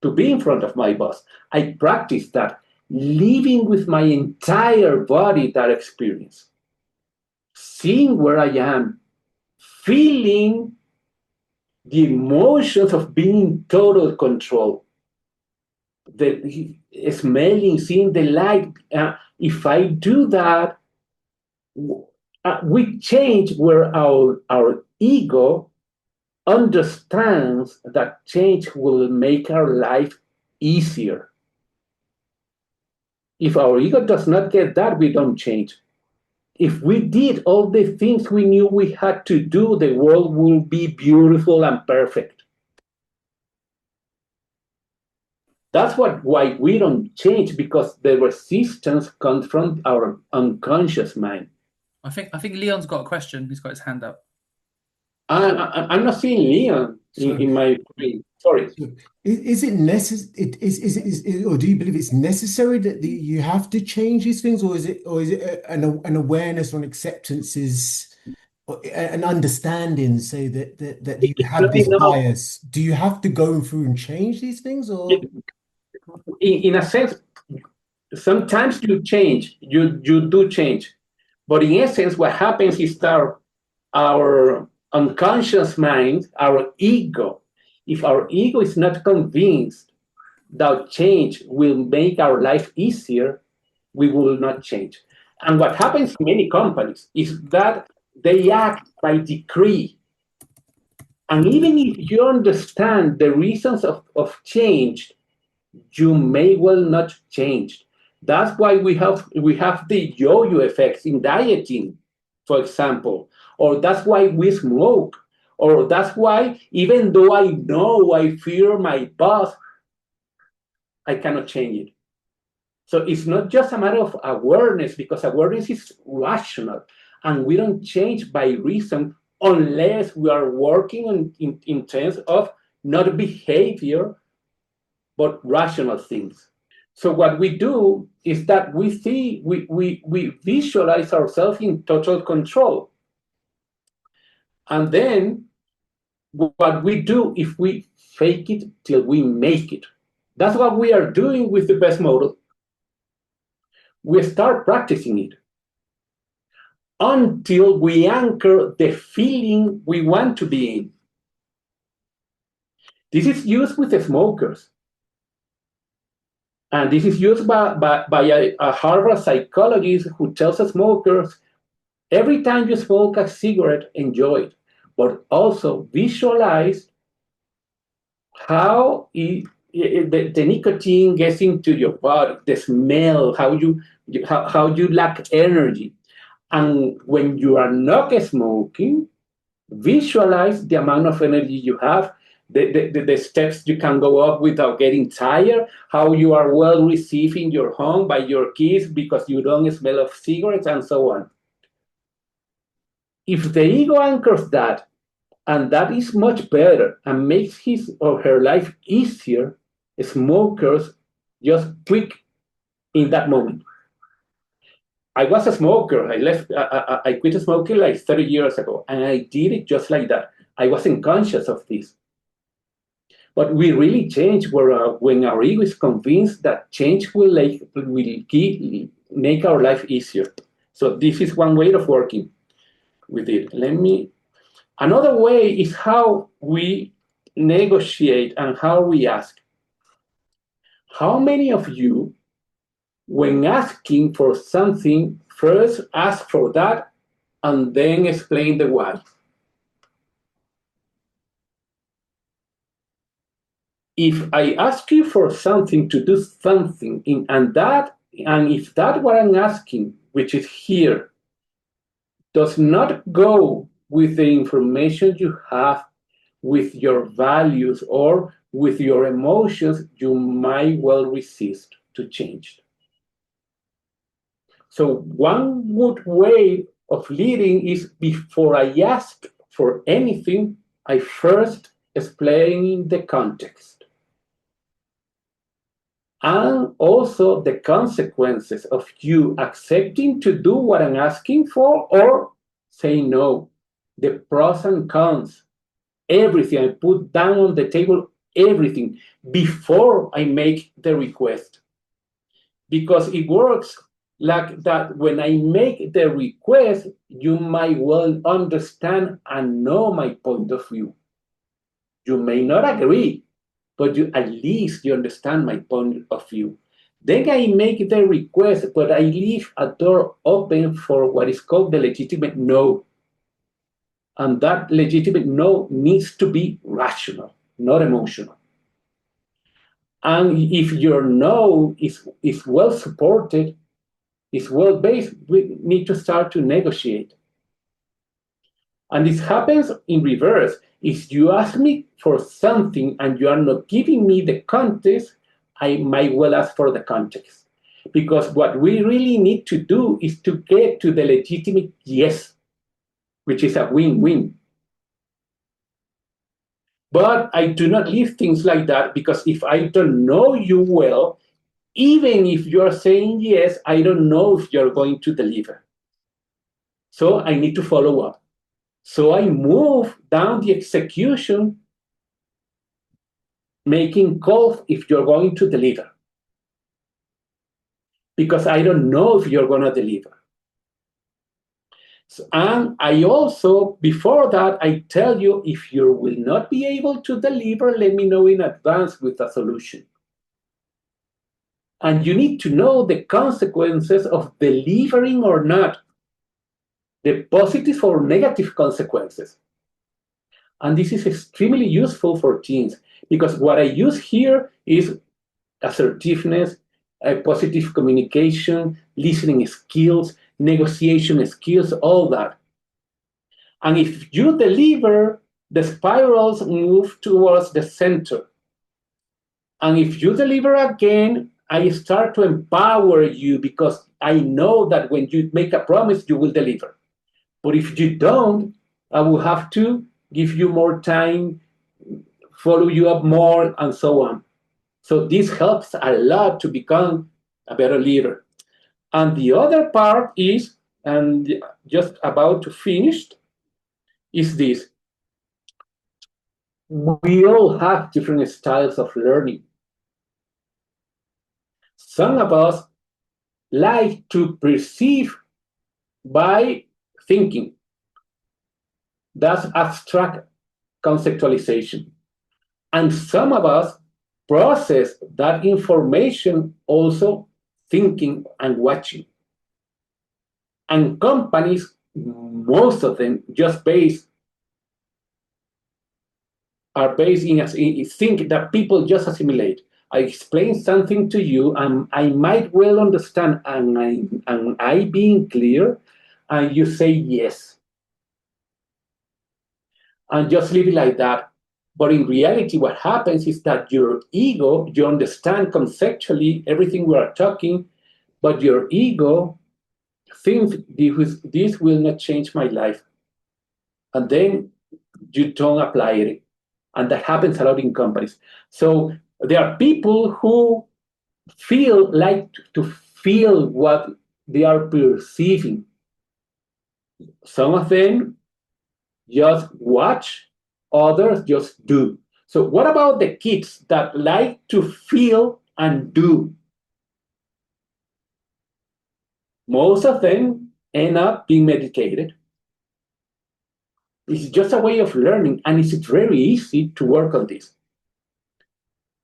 to be in front of my boss. I practice that, living with my entire body that experience, seeing where I am, feeling the emotions of being in total control, the smelling, seeing the light. If I do that, we change where our ego understands that change will make our life easier. If our ego does not get that, we don't change. If we did all the things we knew we had to do, the world will be beautiful and perfect. That's why we don't change, because the resistance comes from our unconscious mind. I think Leon's got a question. He's got his hand up. I'm not seeing Leon in my screen. Sorry. Is it necessary? Or do you believe it's necessary that you have to change these things, or is it an awareness or an acceptance, is an understanding, say that you have this bias? Do you have to go through and change these things, or? In a sense, sometimes you change. You do change, but in essence, what happens is that our unconscious mind, our ego, if our ego is not convinced that change will make our life easier, we will not change. And what happens in many companies is that they act by decree. And even if you understand the reasons of change, you may well not change. That's why we have the yo-yo effects in dieting, for example, or that's why we smoke, or that's why even though I know I fear my boss, I cannot change it. So it's not just a matter of awareness, because awareness is rational, and we don't change by reason unless we are working in terms of not behavior, but rational things. So what we do is that we visualize ourselves in total control. And then what we do is we fake it till we make it. That's what we are doing with the best model. We start practicing it until we anchor the feeling we want to be in. This is used with the smokers. And this is used by a Harvard psychologist who tells the smokers, every time you smoke a cigarette, enjoy it, but also visualize how the nicotine gets into your body, the smell, how you lack energy. And when you are not smoking, visualize the amount of energy you have, the steps you can go up without getting tired, how you are well received in your home by your kids because you don't smell of cigarettes, and so on. If the ego anchors that, and that is much better and makes his or her life easier, smokers just quit in that moment. I was a smoker. I quit smoking like 30 years ago, and I did it just like that. I wasn't conscious of this. But we really change when our ego is convinced that change will make our life easier. So this is one way of working with it. Another way is how we negotiate and how we ask. How many of you, when asking for something, first ask for that and then explain the why? If I ask you for something to do something, and if that what I'm asking, which is here, does not go with the information you have, with your values or with your emotions, you might well resist to change. So one good way of leading is, before I ask for anything, I first explain the context. And also the consequences of you accepting to do what I'm asking for or saying no, the pros and cons, everything. I put down on the table everything before I make the request. Because it works like that. When I make the request, you might well understand and know my point of view. You may not agree, but at least you understand my point of view. Then I make the request, but I leave a door open for what is called the legitimate no. And that legitimate no needs to be rational, not emotional. And if your no is well supported, is well based, we need to start to negotiate. And this happens in reverse. If you ask me for something and you are not giving me the context, I might well ask for the context. Because what we really need to do is to get to the legitimate yes, which is a win-win. But I do not leave things like that, because if I don't know you well, even if you're saying yes, I don't know if you're going to deliver. So I need to follow up. So I move down the execution, making calls if you're going to deliver. Because I don't know if you're going to deliver. So, and I also, before that, I tell you, if you will not be able to deliver, let me know in advance with a solution. And you need to know the consequences of delivering or not. the positive or negative consequences. And this is extremely useful for teams, because what I use here is assertiveness, positive communication, listening skills, negotiation skills, all that. And if you deliver, the spirals move towards the center. And if you deliver again, I start to empower you, because I know that when you make a promise, you will deliver. But if you don't, I will have to give you more time, follow you up more, and so on. So this helps a lot to become a better leader. And the other part is, and just about to finish, is this. We all have different styles of learning. Some of us like to perceive by thinking. That's abstract conceptualization. And some of us process that information also thinking and watching. And companies, most of them, are based in think that people just assimilate. I explain something to you, and I might well understand, and I being clear, and you say yes. And just leave it like that. But in reality, what happens is that your ego, you understand conceptually everything we are talking, but your ego thinks this will not change my life. And then you don't apply it. And that happens a lot in companies. So there are people who like to feel what they are perceiving. Some of them just watch, others just do. So what about the kids that like to feel and do? Most of them end up being medicated. It's just a way of learning, and it's very easy to work on this.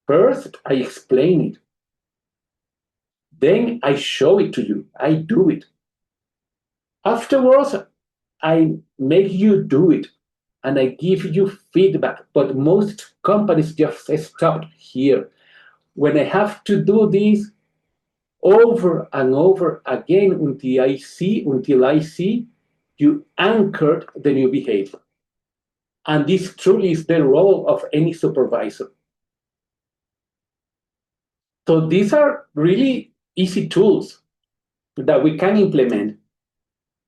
First, I explain it. Then I show it to you. I do it. Afterwards, I make you do it, and I give you feedback. But most companies just stopped here. When I have to do this over and over again until I see you anchored the new behavior. And this truly is the role of any supervisor. So these are really easy tools that we can implement.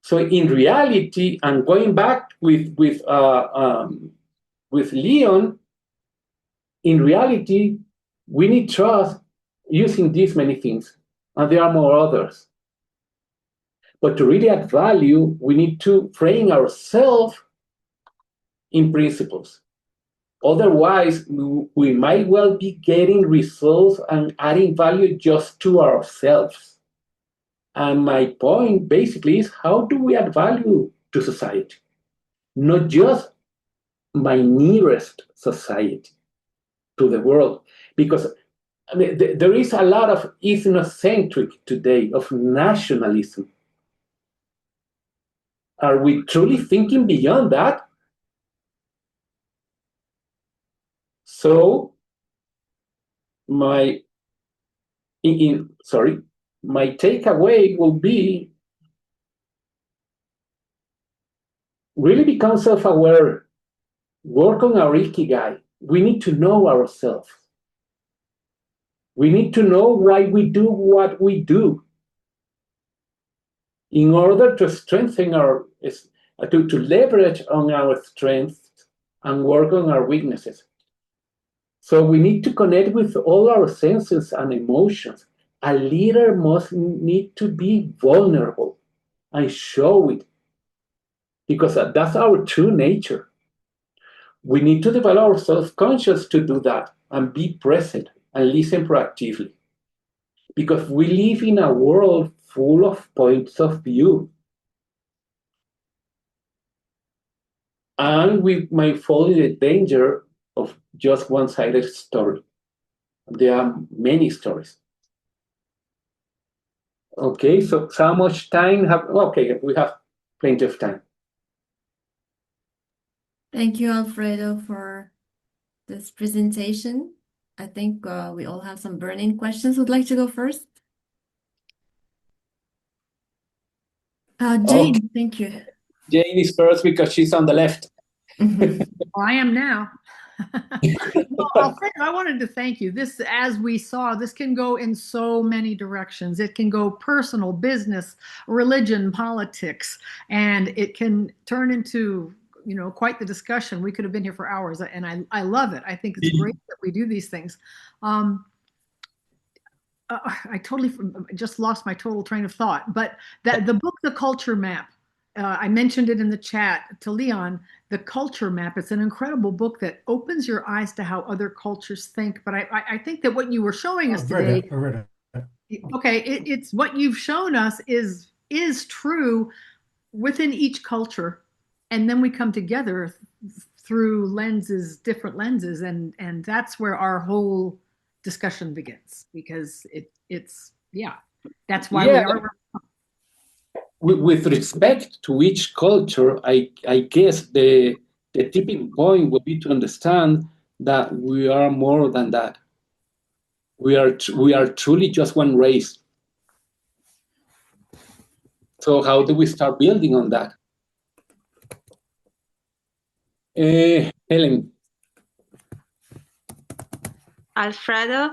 So in reality, and going back with Leon, in reality, we need trust using these many things, and there are more others. But to really add value, we need to frame ourselves in principles. Otherwise, we might well be getting results and adding value just to ourselves. And my point basically is, how do we add value to society? Not just my nearest society, to the world. Because I mean, there is a lot of ethnocentric today, of nationalism. Are we truly thinking beyond that? So my takeaway will be really become self-aware, work on our Ikigai. We need to know ourselves. We need to know why we do what we do in order to strengthen to leverage on our strengths and work on our weaknesses. So we need to connect with all our senses and emotions. A leader must need to be vulnerable and show it, because that's our true nature. We need to develop our self-conscious to do that and be present and listen proactively, because we live in a world full of points of view. And we might fall in the danger of just one-sided story. There are many stories. Okay, so how much time have? Okay, we have plenty of time. Thank you, Alfredo, for this presentation. I think we all have some burning questions. Would like to go first? Jane, thank you. Jane is first because she's on the left. Well, I am now. Well, Alfredo, I wanted to thank you. This, as we saw, this can go in so many directions. It can go personal, business, religion, politics, and it can turn into, you know, quite the discussion. We could have been here for hours, and I love it. I think it's great that we do these things. I totally just lost my total train of thought, but that the book, The Culture Map, I mentioned it in the chat to Leon, The Culture Map. It's an incredible book that opens your eyes to how other cultures think. But I think that what you were showing us today, I read it. Okay, it's what you've shown us is true within each culture. And then we come together through lenses, different lenses. And that's where our whole discussion begins, because it's that's why we are. With respect to each culture, I guess the tipping point will be to understand that we are more than that. We are truly just one race. So how do we start building on that? Helen. Alfredo,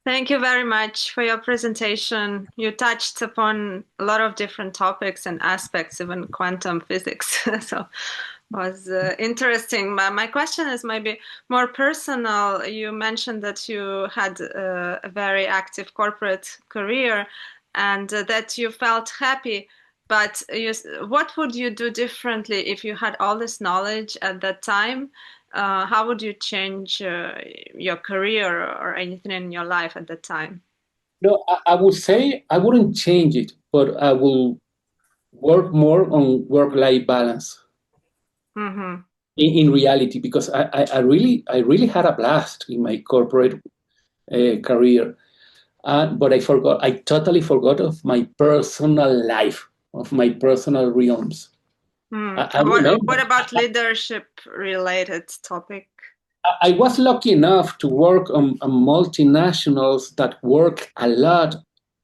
thank you very much for your presentation. You touched upon a lot of different topics and aspects, even quantum physics. So it was interesting. My question is maybe more personal. You mentioned that you had a very active corporate career and that you felt happy. But what would you do differently if you had all this knowledge at that time? How would you change your career or anything in your life at that time? No, I would say I wouldn't change it, but I will work more on work-life balance. Mm-hmm. In reality, because I really had a blast in my corporate career, but I totally forgot of my personal life, of my personal realms. What about leadership-related topic? I was lucky enough to work on multinationals that work a lot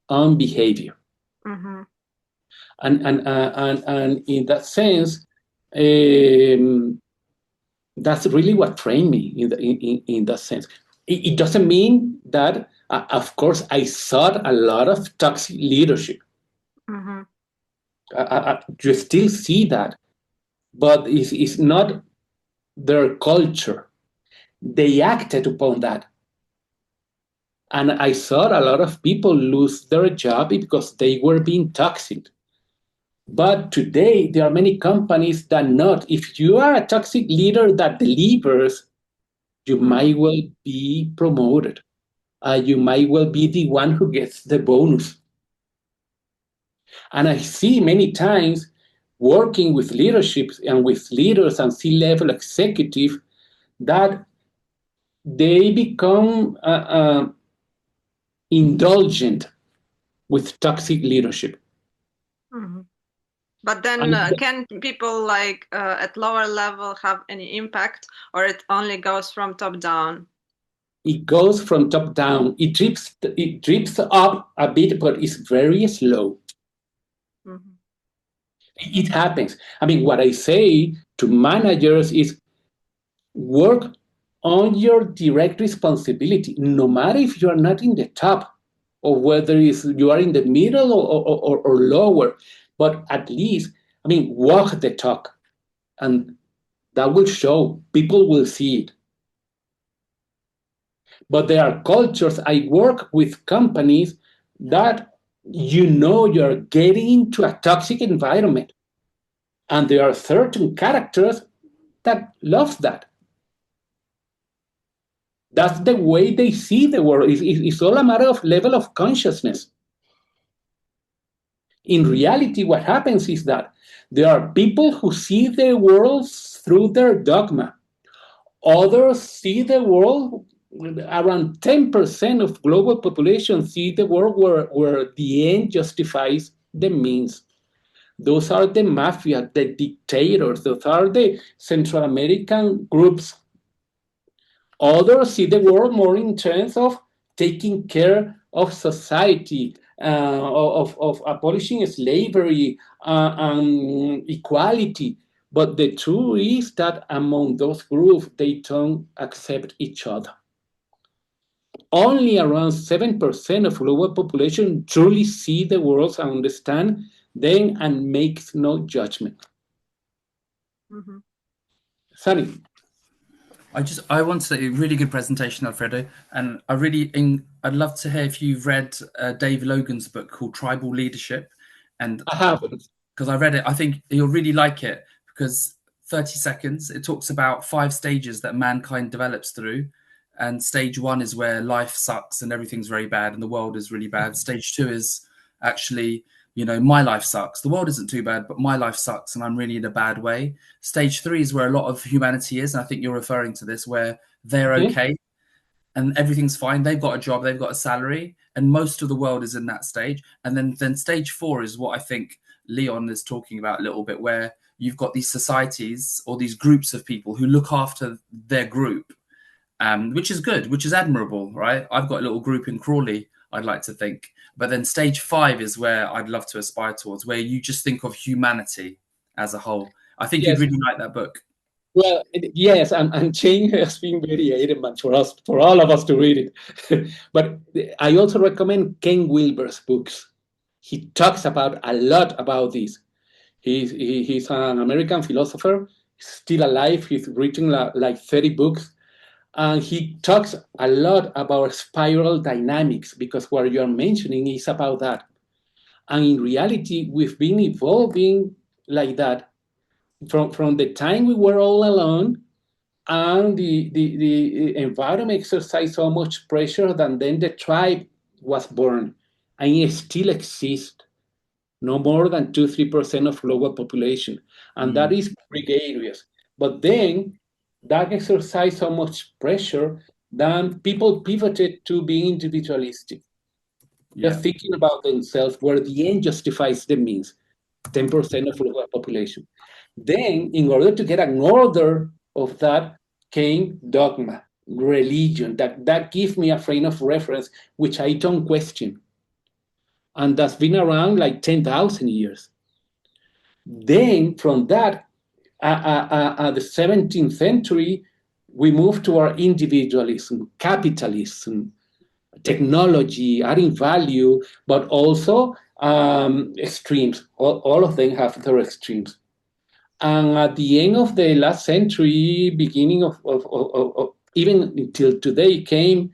on behavior, mm-hmm. and in that sense, that's really what trained me in that sense. It doesn't mean that, of course, I saw a lot of toxic leadership. Mm-hmm. You still see that, but it's not their culture. They acted upon that. And I saw a lot of people lose their job because they were being toxic. But today, there are many companies that not. If you are a toxic leader that delivers, you might well be promoted. You might well be the one who gets the bonus. And I see many times working with leadership and with leaders and C-level executives that they become indulgent with toxic leadership. Mm-hmm. But then can people like at lower level have any impact, or it only goes from top down? It goes from top down. It drips up a bit, but it's very slow. Mm-hmm. It happens. I mean, what I say to managers is work on your direct responsibility, no matter if you are not in the top or whether you are in the middle or lower, but at least, I mean, walk the talk, and that will show. People will see it. But there are cultures. I work with companies that you're getting into a toxic environment. And there are certain characters that love that. That's the way they see the world. It's all a matter of level of consciousness. In reality, what happens is that there are people who see the world through their dogma. Others see the world, around 10% of global population see the world where the end justifies the means. Those are the mafia, the dictators. Those are the Central American groups. Others see the world more in terms of taking care of society, of abolishing slavery and equality. But the truth is that among those groups, they don't accept each other. Only around 7% of global population truly see the world and understand them and makes no judgment. Mm-hmm. Sunny. I want to say a really good presentation, Alfredo, and I'd love to hear if you've read Dave Logan's book called Tribal Leadership, and I haven't. Because I read it, I think you'll really like it, because 30 seconds, it talks about 5 stages that mankind develops through, and stage 1 is where life sucks and everything's very bad and the world is really bad. Stage 2 is actually, my life sucks. The world isn't too bad, but my life sucks and I'm really in a bad way. Stage 3 is where a lot of humanity is, and I think you're referring to this, where they're okay and everything's fine. They've got a job, they've got a salary, and most of the world is in that stage. And then stage 4 is what I think Leon is talking about a little bit, where you've got these societies or these groups of people who look after their group, which is good, which is admirable, right? I've got a little group in Crawley, I'd like to think. But then stage 5 is where I'd love to aspire towards, where you just think of humanity as a whole. I think you'd really like that book. Well, yes, and change has been very adamant for us, for all of us to read it. But I also recommend Ken Wilber's books. He talks a lot about this. He's an American philosopher, still alive. He's written like 30 books. And he talks a lot about spiral dynamics, because what you're mentioning is about that. And in reality, we've been evolving like that from the time we were all alone, and the environment exercised so much pressure that then the tribe was born, and it still exists. No more than 2-3% of global population, and that is gregarious. But then that exercised so much pressure that people pivoted to being individualistic, just thinking about themselves, where the end justifies the means. 10% of global population. Then, in order to get an order of that, came dogma, religion. That gives me a frame of reference which I don't question, and that's been around like 10,000 years. Then, from that, the 17th century, we moved to our individualism, capitalism, technology, adding value, but also extremes. All of them have their extremes. And at the end of the last century, beginning of even until today, came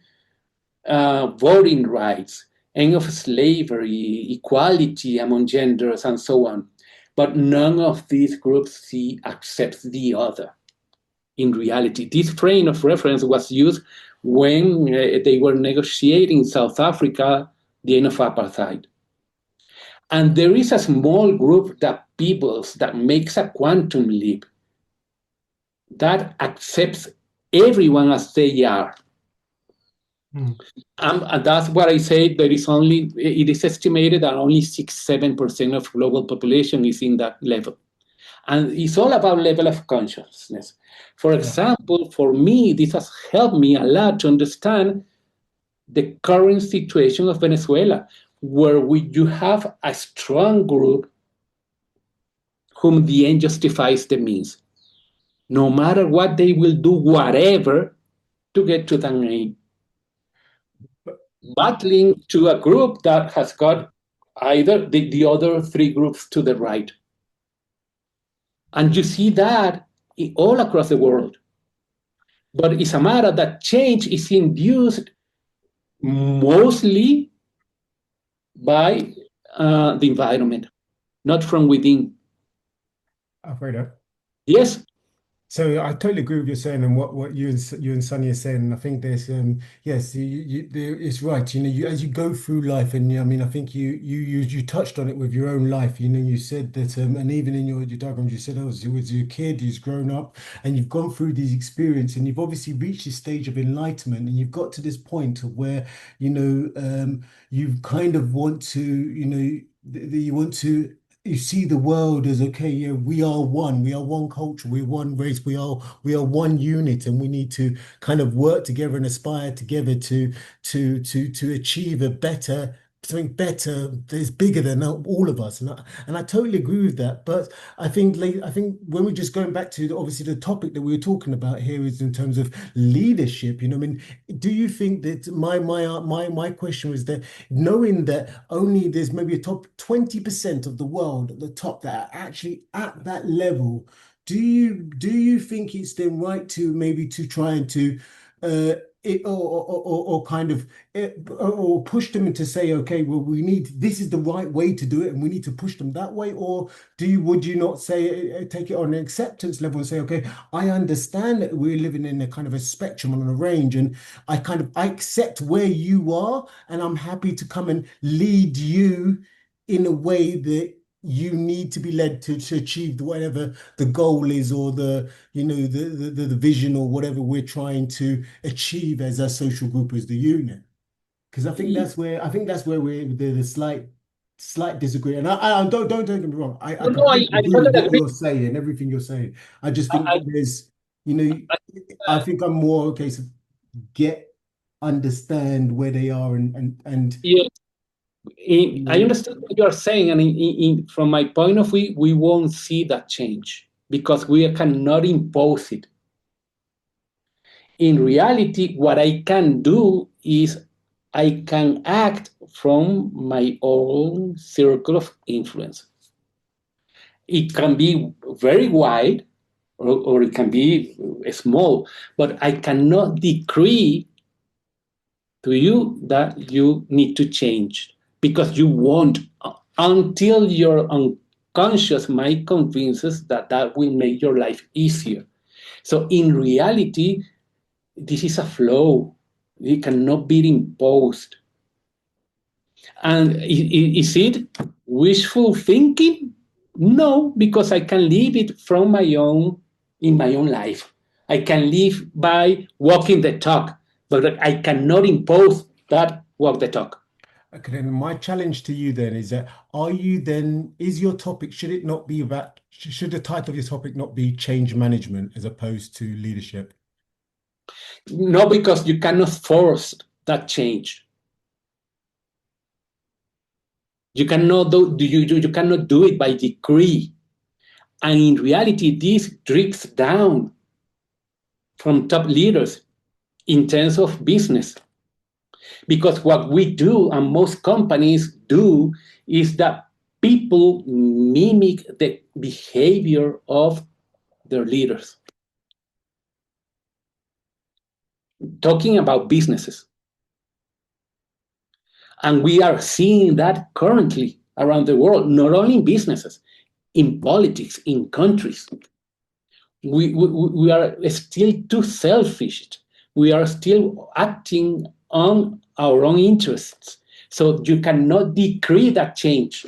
voting rights, end of slavery, equality among genders, and so on. But none of these groups accepts the other. In reality, this frame of reference was used when they were negotiating in South Africa the end of apartheid. And there is a small group that makes a quantum leap, that accepts everyone as they are. And that's what I say, it is estimated that only 6-7% of global population is in that level. And it's all about level of consciousness. For example, for me, this has helped me a lot to understand the current situation of Venezuela, where you have a strong group whom the end justifies the means. No matter what, they will do whatever to get to that aim. Battling to a group that has got either the other 3 groups to the right. And you see that all across the world. But it's a matter that change is induced mostly by the environment, not from within. Alfredo? Yes. So I totally agree with what you're saying, and what you and Sunny are saying. And I think there's yes, it's right. As you go through life, and I mean, I think you touched on it with your own life. You said that, and even in your diagrams, you said, as your kid, who's grown up, and you've gone through these experiences, and you've obviously reached this stage of enlightenment, and you've got to this point of where you kind of want to, you want to you see the world as, okay, yeah, we are one culture, we're one race, we are one unit, and we need to kind of work together and aspire together to achieve a better something better that's bigger than all of us. And I totally agree with that. But I think when we're just going back to obviously the topic that we were talking about here is in terms of leadership, I mean, do you think that my question was that knowing that only there's maybe a top 20% of the world at the top that are actually at that level, do you think it's then right to maybe to try and to or kind of or push them to say, okay, well, this is the right way to do it, and we need to push them that way? Or would you not say, take it on an acceptance level and say, okay, I understand that we're living in a kind of a spectrum on a range, and I accept where you are, and I'm happy to come and lead you in a way that you need to be led to achieve whatever the goal is, or the vision, or whatever we're trying to achieve as a social group, as the unit. Because I think that's where we're the slight disagree. And I don't take me wrong. I No, completely I agree with totally what agree. you're saying, everything you're saying. I just think I, there's, I think I'm more a case of understand where they are, and yeah, I understand what you are saying, and from my point of view, we won't see that change because we cannot impose it. In reality, what I can do is I can act from my own circle of influence. It can be very wide, or it can be small, but I cannot decree to you that you need to change, because you won't, until your unconscious mind convinces that will make your life easier. So in reality, this is a flow. It cannot be imposed. And is it wishful thinking? No, because I can live it from in my own life. I can live by walking the talk, but I cannot impose that walk the talk. okay, then my challenge to you then is that is your topic, should it not be about, should the title of your topic not be change management as opposed to leadership? No, because you cannot force that change. You cannot you cannot do it by decree. And in reality, this drips down from top leaders in terms of business. Because what we do, and most companies do, is that people mimic the behavior of their leaders. Talking about businesses. And we are seeing that currently around the world, not only in businesses, in politics, in countries. We are still too selfish. We are still acting on our own interests. So you cannot decree that change.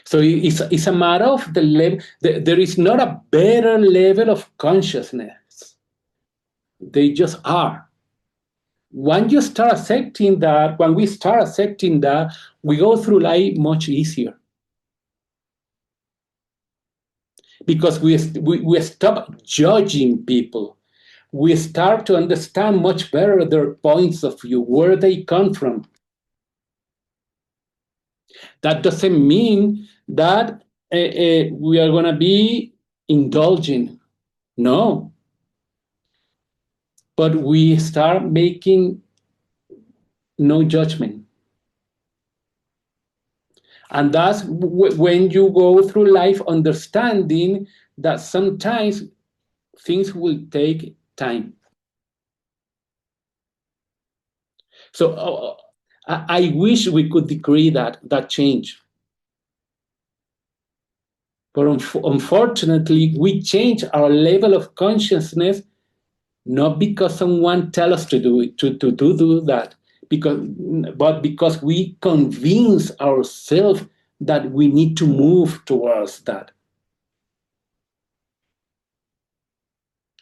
So it's a matter of the level. There is not a better level of consciousness. They just are. When we start accepting that, we go through life much easier. Because we stop judging people. We start to understand much better their points of view, where they come from. That doesn't mean that we are going to be indulging. No. But we start making no judgment. And that's when you go through life understanding that sometimes things will take time. So I wish we could decree that change. But unfortunately, we change our level of consciousness not because someone tells us to do it, to do that, but because we convince ourselves that we need to move towards that.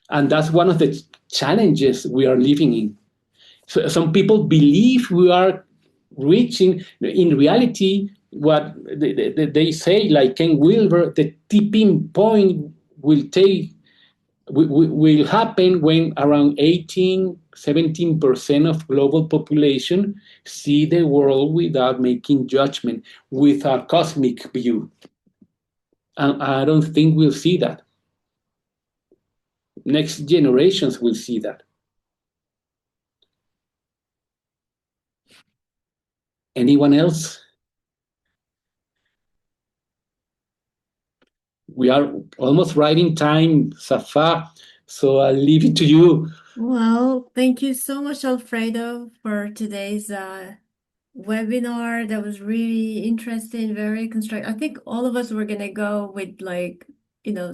And that's one of the challenges we are living in. So some people believe we are reaching, in reality, what they say, like Ken Wilber, the tipping point will happen when around 17% of global population see the world without making judgment, with a cosmic view. And I don't think we'll see that. Next generations will see that. Anyone else? We are almost right in time, Safa, so I'll leave it to you. Well, thank you so much, Alfredo, for today's webinar. That was really interesting, very constructive. I think all of us were gonna go with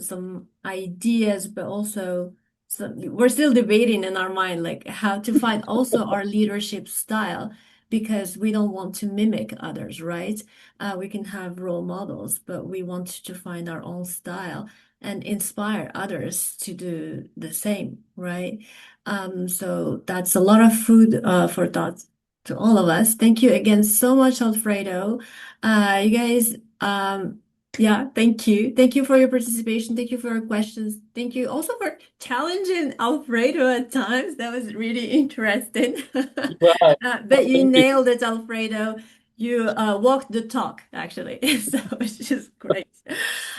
some ideas, but also we're still debating in our mind like how to find also our leadership style, because we don't want to mimic others, right? We can have role models, but we want to find our own style and inspire others to do the same, right? So that's a lot of food for thought to all of us. Thank you again so much, Alfredo. You guys, yeah, thank you. Thank you for your participation. Thank you for your questions. Thank you also for challenging Alfredo at times. That was really interesting. Wow. But you nailed it, Alfredo. You walked the talk, actually. So it's just great.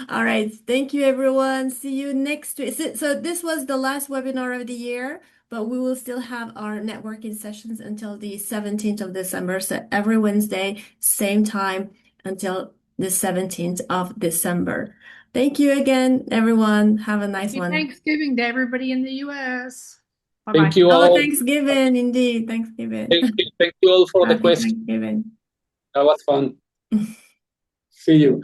All right. Thank you, everyone. See you next week. So this was the last webinar of the year, but we will still have our networking sessions until the 17th of December. So every Wednesday, same time until the 17th of December. Thank you again, everyone. Have a nice one. Thanksgiving to everybody in the US. Bye-bye. Thank you Oh, all. Thanksgiving, indeed. Thanksgiving. Thank you all for the Happy question. Thanksgiving. That was fun. See you.